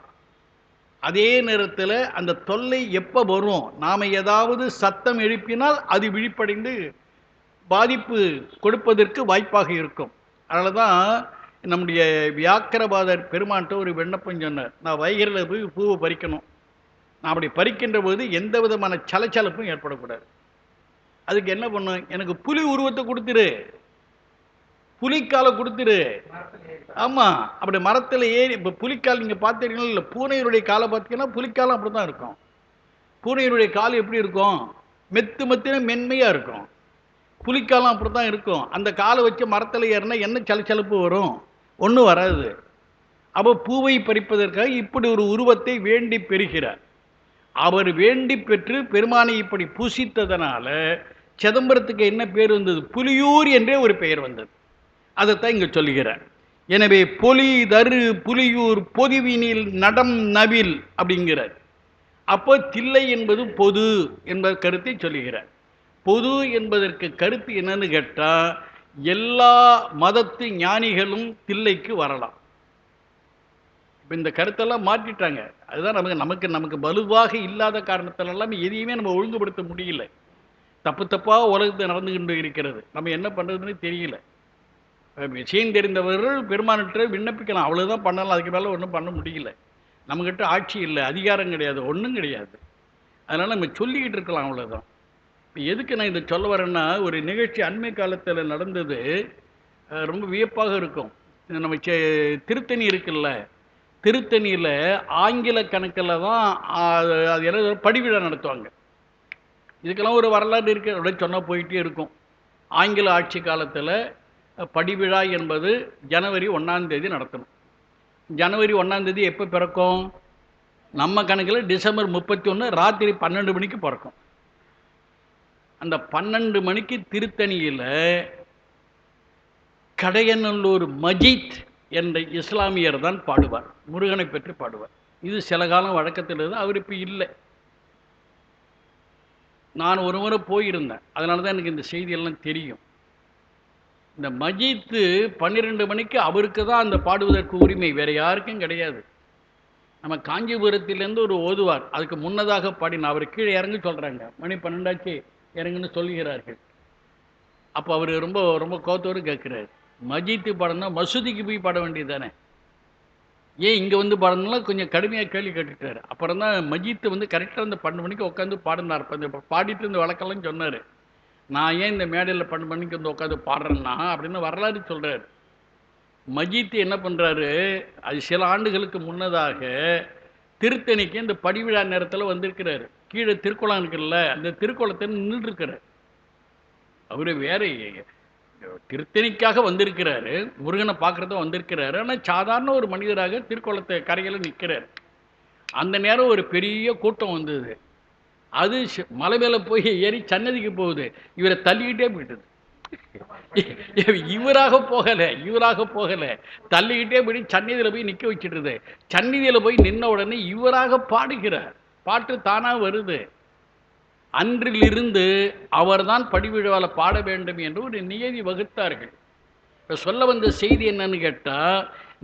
அதே நேரத்தில் அந்த தொல்லை எப்போ வரும், நாம் ஏதாவது சத்தம் எழுப்பினால் அது விழிப்படைந்து பாதிப்பு கொடுப்பதற்கு வாய்ப்பாக இருக்கும். அதனால தான் நம்முடைய வியாக்கிரபாதர் பெருமான்ட்ட ஒரு விண்ணப்பம் சொன்னார், நான் வைகரையில் போய் பூவை பறிக்கணும், நான் அப்படி பறிக்கின்ற போது எந்த விதமான சலச்சலப்பும் ஏற்படக்கூடாது. அதுக்கு என்ன பண்ணும், எனக்கு புலி உருவத்தை கொடுத்துரு, புலிக்காலை கொடுத்துரு. ஆமாம், அப்படி மரத்தில் ஏறி இப்போ புலிக்கால் நீங்கள் பார்த்துருக்கீங்களா இல்லை, பூனையினுடைய காலை பார்த்தீங்கன்னா புலிக்காலம் அப்படி தான் இருக்கும். பூனையினுடைய கால் எப்படி இருக்கும், மெத்துன்னு மென்மையாக இருக்கும். புலிக்காலம் அப்படி தான் இருக்கும். அந்த காலை வச்சு மரத்தில் ஏறினா என்ன சலச்சலப்பு வரும், ஒன்றும் வராது. அப்போ பூவை பறிப்பதற்காக இப்படி ஒரு உருவத்தை வேண்டி பெறுகிறார். அவர் வேண்டி பெற்று பெருமானை இப்படி பூசித்ததனால சிதம்பரத்துக்கு என்ன பேர் வந்தது, புலியூர் என்றே ஒரு பெயர் வந்தது. அதைத்தான் இங்கே சொல்லுகிறார். எனவே பொலி தரு புலியூர் பொதுவினில் நடம் நவில் அப்படிங்கிறார். அப்போ தில்லை என்பது பொது என்ப கருத்தை சொல்லுகிறார். பொது என்பதற்கு கருத்து என்னன்னு கேட்டால் எல்லா மதத்து ஞானிகளும் தில்லைக்கு வரலாம். இப்போ இந்த கருத்தெல்லாம் மாற்றிட்டாங்க. அதுதான் நமக்கு வலுவாக இல்லாத காரணத்திலெல்லாம் எதையுமே நம்ம ஒழுங்குபடுத்த முடியல. தப்பாக உலகத்தை நடந்துகிட்டு இருக்கிறது. நம்ம என்ன பண்ணுறதுன்னு தெரியல. விஷயம் தெரிந்தவர்கள் பெருமானிட்ட விண்ணப்பிக்கலாம், அவ்வளோதான் பண்ணலாம். அதுக்கு மேலே ஒன்றும் பண்ண முடியல. நம்மக்கிட்ட ஆட்சி இல்லை, அதிகாரம் கிடையாது, ஒன்றும் கிடையாது. அதனால் நம்ம சொல்லிக்கிட்டு இருக்கலாம், அவ்வளோதான். இப்போ எதுக்கு நான் இதை சொல்ல வரேன்னா, ஒரு நிகழ்ச்சி அண்மை காலத்தில் நடந்தது, ரொம்ப வியப்பாக இருக்கும். நம்ம திருத்தணி இருக்குல்ல, திருத்தணியில் ஆங்கில கணக்கில் தான் அது என்ன படிவிழா நடத்துவாங்க. இதுக்கெல்லாம் ஒரு வரலாறு இருக்குது, அப்படியே சொன்னால் போயிட்டே இருக்கும். ஆங்கில ஆட்சி காலத்தில் படிவிழா என்பது ஜனவரி 1ஆம் தேதி நடத்தணும். ஜனவரி 1ஆம் தேதி எப்போ பிறக்கும், நம்ம கணக்கில் டிசம்பர் 31 ராத்திரி 12 மணிக்கு பிறக்கும். அந்த 12 மணிக்கு திருத்தணியில் கடையநல்லூர் மஜீத் என்ற இஸ்லாமியர் தான் பாடுவார், முருகனை பற்றி பாடுவார். இது சில காலம் வழக்கத்தில் இருந்து, அவர் இப்போ இல்லை. நான் ஒரு முறை போயிருந்தேன், அதனால தான் எனக்கு இந்த செய்தியெல்லாம் தெரியும். இந்த மஜீத்து 12 மணிக்கு அவருக்கு தான் அந்த பாடுவதற்கு உரிமை, வேறு யாருக்கும் கிடையாது. நம்ம காஞ்சிபுரத்திலேருந்து ஒரு ஓதுவார் அதுக்கு முன்னதாக பாடின, அவர் கீழே இறங்கி சொல்கிறாங்க, மணி 12 ஆச்சு இறங்குன்னு சொல்லுகிறார்கள். அப்போ அவர் ரொம்ப ரொம்ப கோத்தோடு கேட்குறாரு, மஜீத்து பாடணும்னா மசூதிக்கு போய் பாட வேண்டியது தானே, ஏன் இங்கே வந்து பாடணும்லாம் கொஞ்சம் கடுமையாக கேள்வி கேட்டுட்டார். அப்புறம் தான் மஜீத்து கரெக்டாக அந்த 12 மணிக்கு உட்காந்து பாடினார். பாடிட்டு இந்த வழக்கெல்லாம் சொன்னார். நான் ஏன் இந்த மேடையில் 12 மணிக்கு வந்து உட்காந்து பாடுறேன்னா அப்படின்னு வரலாறு சொல்கிறார். மஜீத்து என்ன பண்ணுறாரு, அது சில ஆண்டுகளுக்கு முன்னதாக திருத்தணிக்கு இந்த படிவிழா நேரத்தில் வந்திருக்கிறாரு. கீழே திருக்குளம் இருக்குல்ல, அந்த திருக்குளத்தை நின்றுருக்கிறார். அவர் வேற திருத்தணிக்காக வந்திருக்கிறாரு, முருகனை பார்க்குறதும் வந்திருக்கிறாரு. ஆனால் சாதாரண ஒரு மனிதராக திருக்குளத்தை கரையில் நிற்கிறார். அந்த நேரம் ஒரு பெரிய கூட்டம் வந்தது. அது மலை மேலே போய் ஏறி சன்னதிக்கு போகுது, இவரை தள்ளிக்கிட்டே போயிட்டது. இவராக போகலை, தள்ளிக்கிட்டே போய் சன்னதியில் போய் நிற்க வச்சிடுறது. சன்னதியில் போய் நின்ன உடனே இவராக பாடுகிறார், பாட்டு தானாக வருது. அன்றிலிருந்து அவர்தான் படிவிழாவில் பாட வேண்டும் என்று ஒரு நியதி வகுத்தார்கள். இப்போ சொல்ல வந்த செய்தி என்னன்னு கேட்டால்,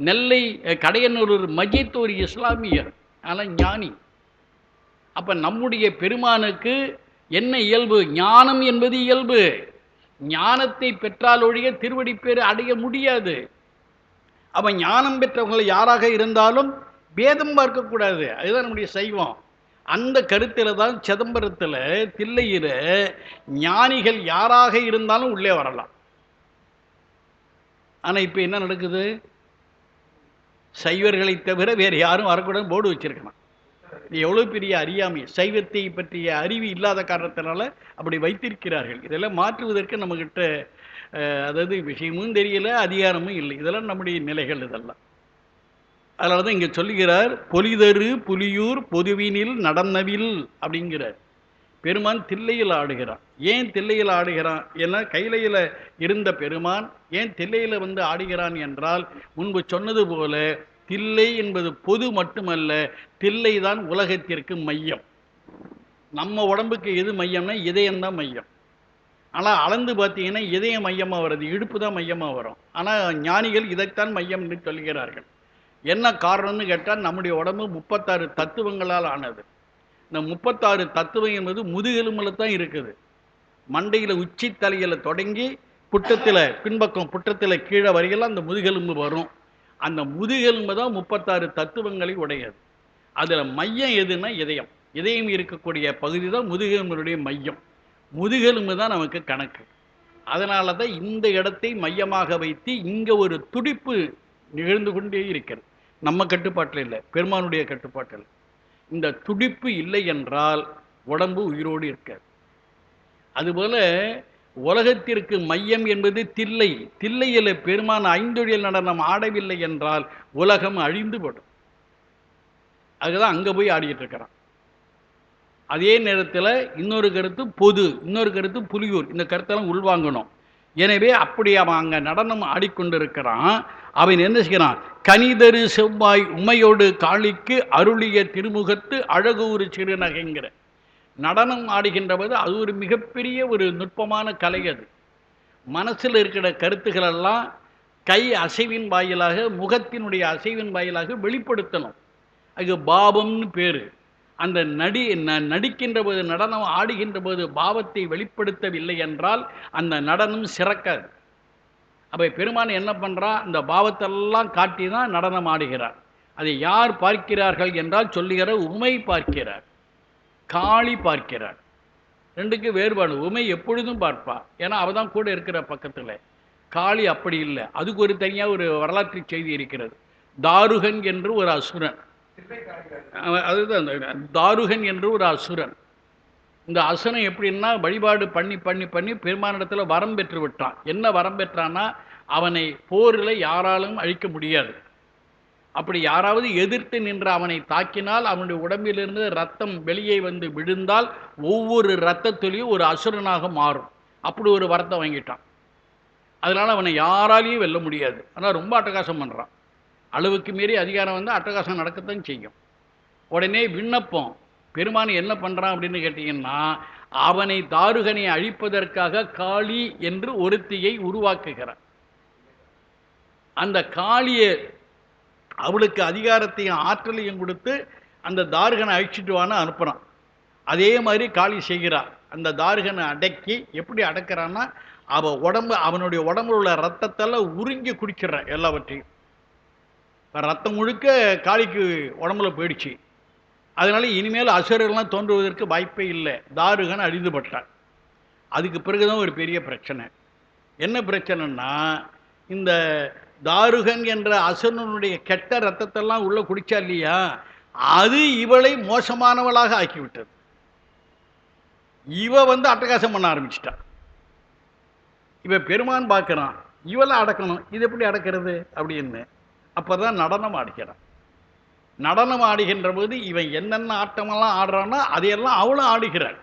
நெல்லை கடையனூர் மஜித் ஒரு இஸ்லாமியர், ஆனால் ஞானி. அப்போ நம்முடைய பெருமானுக்கு என்ன இயல்பு? ஞானம் என்பது இயல்பு. ஞானத்தை பெற்றால் ஒழிய திருவடி பேர் அடைய முடியாது. அவன் ஞானம் பெற்றவர்கள் யாராக இருந்தாலும் பேதம் பார்க்கக்கூடாது. அதுதான் நம்முடைய சைவம். அந்த கருத்தில் தான் சிதம்பரத்தில் தில்லையில ஞானிகள் யாராக இருந்தாலும் உள்ளே வரலாம். ஆனால் இப்போ என்ன நடக்குது? சைவர்களை தவிர வேறு யாரும் வரக்கூடாது போர்டு வச்சிருக்கணும். எவ்வளோ பெரிய அறியாமை! சைவத்தை பற்றிய அறிவு இல்லாத காரணத்தினால அப்படி வைத்திருக்கிறார்கள். இதெல்லாம் மாற்றுவதற்கு நம்மக்கிட்ட அதாவது விஷயமும் தெரியல, அதிகாரமும் இல்லை. இதெல்லாம் நம்முடைய நிலைகள். இதெல்லாம் அதனால தான் இங்கே சொல்லுகிறார், பொலிதரு புலியூர் பொதுவினில் நடனவில் அப்படிங்கிறார். பெருமான் தில்லையில் ஆடுகிறான். ஏன் தில்லையில் ஆடுகிறான்? ஏன்னா கைலையில் இருந்த பெருமான் ஏன் தில்லையில் வந்து ஆடுகிறான் என்றால், முன்பு சொன்னது போல தில்லை என்பது பொது மட்டுமல்ல, தில்லை தான் உலகத்திற்கு மையம். நம்ம உடம்புக்கு எது மையம்னா இதயம்தான் மையம். ஆனால் அளந்து பார்த்தீங்கன்னா இதயம் மையமாக வருது, இடுப்பு தான் மையமாக வரும். ஆனால் ஞானிகள் இதைத்தான் மையம் என்று சொல்கிறார்கள். என்ன காரணம்னு கேட்டால், நம்முடைய உடம்பு 36 தத்துவங்களால் ஆனது. இந்த 36 தத்துவம் என்பது முதுகெலும்பில் தான் இருக்குது. மண்டையில் உச்சி தலையில் தொடங்கி புட்டத்தில் பின்பக்கம் புட்டத்தில் கீழே வரையெல்லாம் அந்த முதுகெலும்பு வரும். அந்த முதுகெலும்பு தான் 36 தத்துவங்களை உடையது. அதில் மையம் எதுன்னா இதயம். இதயம் இருக்கக்கூடிய பகுதி தான் முதுகெலும்பினுடைய மையம். முதுகெலும்பு தான் நமக்கு கணக்கு. அதனால தான் இந்த இடத்தை மையமாக வைத்து இங்கே ஒரு துடிப்பு நிகழ்ந்து கொண்டே இருக்கிறது. நம்ம கட்டுப்பாட்டில் இல்லை, பெருமானுடைய கட்டுப்பாட்டில். இந்த துடிப்பு இல்லை என்றால் உடம்பு உயிரோடு இருக்காது. அதுபோல உலகத்திற்கு மையம் என்பது தில்லை. தில்லையில் பெருமான் ஐந்தொழில் நடனம் ஆடவில்லை என்றால் உலகம் அழிந்து போடும். அதுதான் அங்கே போய் ஆடிட்டு இருக்கிறான். அதே நேரத்தில் இன்னொரு கருத்து பொது, இன்னொரு கருத்து புலியூர். இந்த கருத்தெல்லாம் உள்வாங்கணும். எனவே அப்படி அவன் அங்கே நடனம் ஆடிக்கொண்டிருக்கிறான். அவன் என்ன செய்கிறான்? கனிதரு செவ்வாய் உமையோடு காளிக்கு அருளிய திருமுகத்து அழகூறு சிறுநகைங்கிற நடனம் ஆடுகின்ற போது அது ஒரு மிகப்பெரிய ஒரு நுட்பமான கலை. அது மனசில் இருக்கிற கருத்துக்களெல்லாம் கை அசைவின் வாயிலாக, முகத்தினுடைய அசைவின் வாயிலாக வெளிப்படுத்தணும். அது பாவம்னு பேர். அந்த நடிக்கின்ற போது, நடனம் ஆடுகின்ற போது பாவத்தை வெளிப்படுத்தவில்லை என்றால் அந்த நடனம் சிறக்காது. அப்போ பெருமான் என்ன பண்ணுறான்? அந்த பாவத்தெல்லாம் காட்டி தான் நடனம் ஆடுகிறார். அதை யார் பார்க்கிறார்கள் என்றால் சொல்லுகிற உமை பார்க்கிறார், காளி பார்க்கிறார். ரெண்டுக்கு வேறுபாடு. உமை எப்பொழுதும் பார்ப்பா, ஏன்னா அவள் தான் கூட இருக்கிற பக்கத்தில். காளி அப்படி இல்லை. அதுக்கு ஒரு தனியாக ஒரு வரலாற்று செய்தி இருக்கிறது. தாருகன் என்று ஒரு அசுரன், அதுதான் தாருகன் என்று ஒரு அசுரன். இந்த அசுரன் எப்படின்னா வழிபாடு பண்ணி பண்ணி பண்ணி பெருமானிடத்தில் வரம் பெற்று விட்டான். என்ன வரம் பெற்றான்னா, அவனை போரில் யாராலும் அழிக்க முடியாது. அப்படி யாராவது எதிர்த்து நின்று அவனை தாக்கினால் அவனுடைய உடம்பிலிருந்து ரத்தம் வெளியே வந்து விழுந்தால் ஒவ்வொரு இரத்தத்துலேயும் ஒரு அசுரனாக மாறும். அப்படி ஒரு வரத்தை வாங்கிட்டான். அதனால் அவனை யாராலையும் வெல்ல முடியாது. ஆனால் ரொம்ப அட்டகாசம் பண்ணுறான். அளவுக்கு மீறி அதிகாரம் வந்து அட்டகாசம் நடக்கத்தான் செய்யும். உடனே விண்ணப்பம், பெருமான் என்ன பண்ணுறான் அப்படின்னு கேட்டிங்கன்னா, அவனை தாருகனை அழிப்பதற்காக காளி என்று ஒருத்தியை உருவாக்குகிறான். அந்த காளியை அவளுக்கு அதிகாரத்தையும் ஆற்றலையும் கொடுத்து அந்த தாருகனை அழிச்சிட்டு வான்னு அனுப்புகிறான். அதே மாதிரி காளி செய்கிறார். அந்த தாருகனை அடக்கி எப்படி அடக்கிறான்னா, அவனுடைய உடம்புல உள்ள ரத்தத்தெல்லாம் உறிஞ்சி குடிச்சிடுற எல்லாவற்றையும். ரத்தம் முழுக்க காளிக்கு உடம்புல போயிடுச்சு. அதனால இனிமேல் அசுரர்கள்லாம் தோன்றுவதற்கு வாய்ப்பே இல்லை. தாருகன் அழிந்துபட்டான். அதுக்கு பிறகுதான் ஒரு பெரிய பிரச்சனை. என்ன பிரச்சனைன்னா, இந்த தாருகன் என்ற அசுரனுடைய கெட்ட ரத்தத்தெல்லாம் உள்ள குடிச்சா இல்லையா, அது இவளை மோசமானவளாக ஆக்கிவிட்டது. இவ வந்து அட்டகாசம் பண்ண ஆரம்பிச்சிட்டான். இவ பெருமான் பார்க்கிறான், இவளை அடக்கணும், இது எப்படி அடக்கிறது அப்படின்னு. அப்பதான் நடனம் ஆடுகிறான். நடனம் ஆடுகின்ற போது இவன் என்னென்ன ஆட்டமெல்லாம் ஆடுறான்னா அதையெல்லாம் அவளும் ஆடுகிறாள்.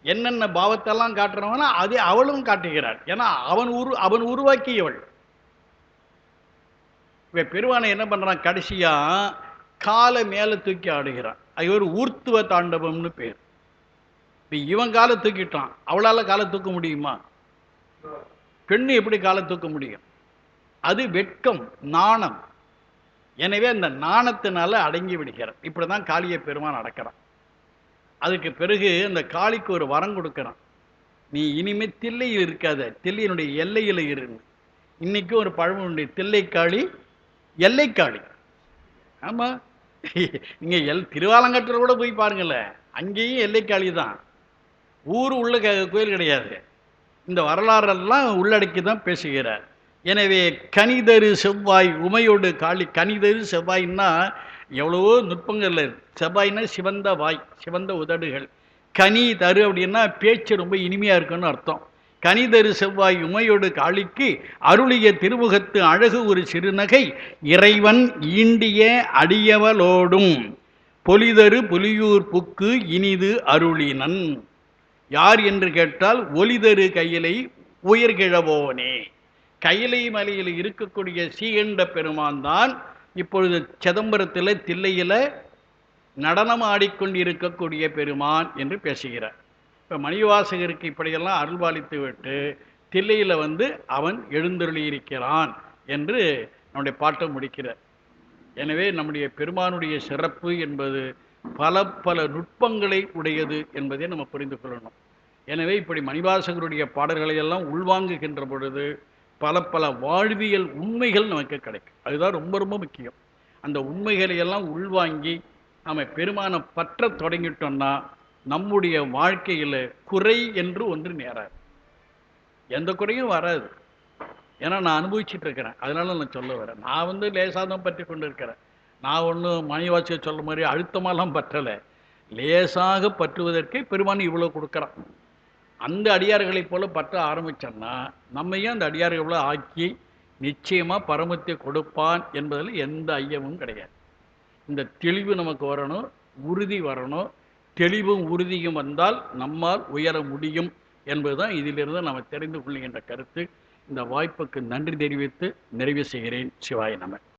என்னென்ன பாவத்தெல்லாம் காட்டுறவனா அதை அவளும் காட்டுகிறாள். ஏன்னா அவன் உருவாக்கியவள். இவன் பெருமானை என்ன பண்றான்? கடைசியா காலை மேலே தூக்கி ஆடுகிறான். அது ஒரு ஊர்த்துவ தாண்டவம்னு பேர். இப்போ இவன் காலை தூக்கிட்டான், அவளால் காலை தூக்க முடியுமா? பெண்ணு எப்படி காலை தூக்க முடியும்? அது வெட்கம், நாணம். எனவே அந்த நாணத்தினால அடங்கி விடுகிறார். இப்படிதான் காளிய பெருமான் அடக்கிறான். அதுக்கு பிறகு அந்த காளிக்கு ஒரு வரம் கொடுக்கிறான். நீ இனிமே தில்லையில் இருக்காத, தில்லையினுடைய எல்லையில் இருந்து. இன்னைக்கு ஒரு பழமொழி, தில்லைக்காளி எல்லைக்காளி. ஆமா, நீங்க திருவாலங்காட்டில் கூட போய் பாருங்களேன், அங்கேயும் எல்லைக்காளி தான். ஊர் உள்ள கோயில் கிடையாது. இந்த வரலாறெல்லாம் உள்ளடக்கி தான் பேசுகிறார். எனவே கனிதரு செவ்வாய் உமையோடு காளி. கனிதரு செவ்வாய்னா எவ்வளவோ நுட்பங்கள்ல. செவ்வாய்னா சிவந்த வாய், சிவந்த உதடுகள். கனி தரு அப்படின்னா பேச்சு ரொம்ப இனிமையா இருக்குன்னு அர்த்தம். கனிதரு செவ்வாய் உமையோடு காளிக்கு அருளிய திருமுகத்து அழகு ஒரு சிறுநகை இறைவன் ஈண்டிய அடியவளோடும் பொலிதரு புலியூர் புக்கு இனிது அருளினன். யார் என்று கேட்டால் ஒலிதரு கையிலை உயர்கிழவோனே. கையிலை மலையில் இருக்கக்கூடிய சீகண்ட பெருமான் தான் இப்பொழுது சிதம்பரத்தில் தில்லையில் நடனம் ஆடிக்கொண்டிருக்கக்கூடிய பெருமான் என்று பேசுகிறார். இப்போ மணிவாசகருக்கு இப்படியெல்லாம் அருள்பாலித்து விட்டு தில்லையில் அவன் எழுந்தருளியிருக்கிறான் என்று நம்முடைய பாட்டை முடிக்கிறார். எனவே நம்முடைய பெருமானுடைய சிறப்பு என்பது பல பல நுட்பங்களை உடையது என்பதை நம்ம புரிந்து கொள்ளணும். எனவே இப்படி மணிவாசகருடைய பாடல்களை எல்லாம் உள்வாங்குகின்ற பொழுது பல பல வாழ்வியல் உண்மைகள் நமக்கு கிடைக்கும். அதுதான் ரொம்ப ரொம்ப முக்கியம். அந்த உண்மைகளை எல்லாம் உள்வாங்கி நம்ம பெருமானை பற்ற தொடங்கிட்டோம்னா நம்முடைய வாழ்க்கையில் குறை என்று ஒன்று நேராது, எந்த குறையும் வராது. ஏன்னா நான் அனுபவிச்சுட்டு இருக்கிறேன், அதனால நான் சொல்ல வரேன். நான் லேசாக தான் பற்றி கொண்டு இருக்கிறேன். நான் ஒன்றும் மணிவாசியை சொல்ல மாதிரி அழுத்தமாலாம் பற்றலை. லேசாக பற்றுவதற்கே பெருமான் இவ்வளோ கொடுக்குறான். அந்த அடியார்களைப் போல பற்ற ஆரம்பித்தோம்னா நம்மையும் அந்த அடியார்கள் போல ஆக்கி நிச்சயமாக பரமத்தை கொடுப்பான் என்பதில் எந்த ஐயமும் கிடையாது. இந்த தெளிவு நமக்கு வரணும், உறுதி வரணும். தெளிவும் உறுதியும் வந்தால் நம்மால் உயர முடியும் என்பதுதான் இதிலிருந்து நாம் தெரிந்து கொள்கின்ற கருத்து. இந்த வாய்ப்புக்கு நன்றி தெரிவித்து நிறைவு செய்கிறேன். சிவாய நம.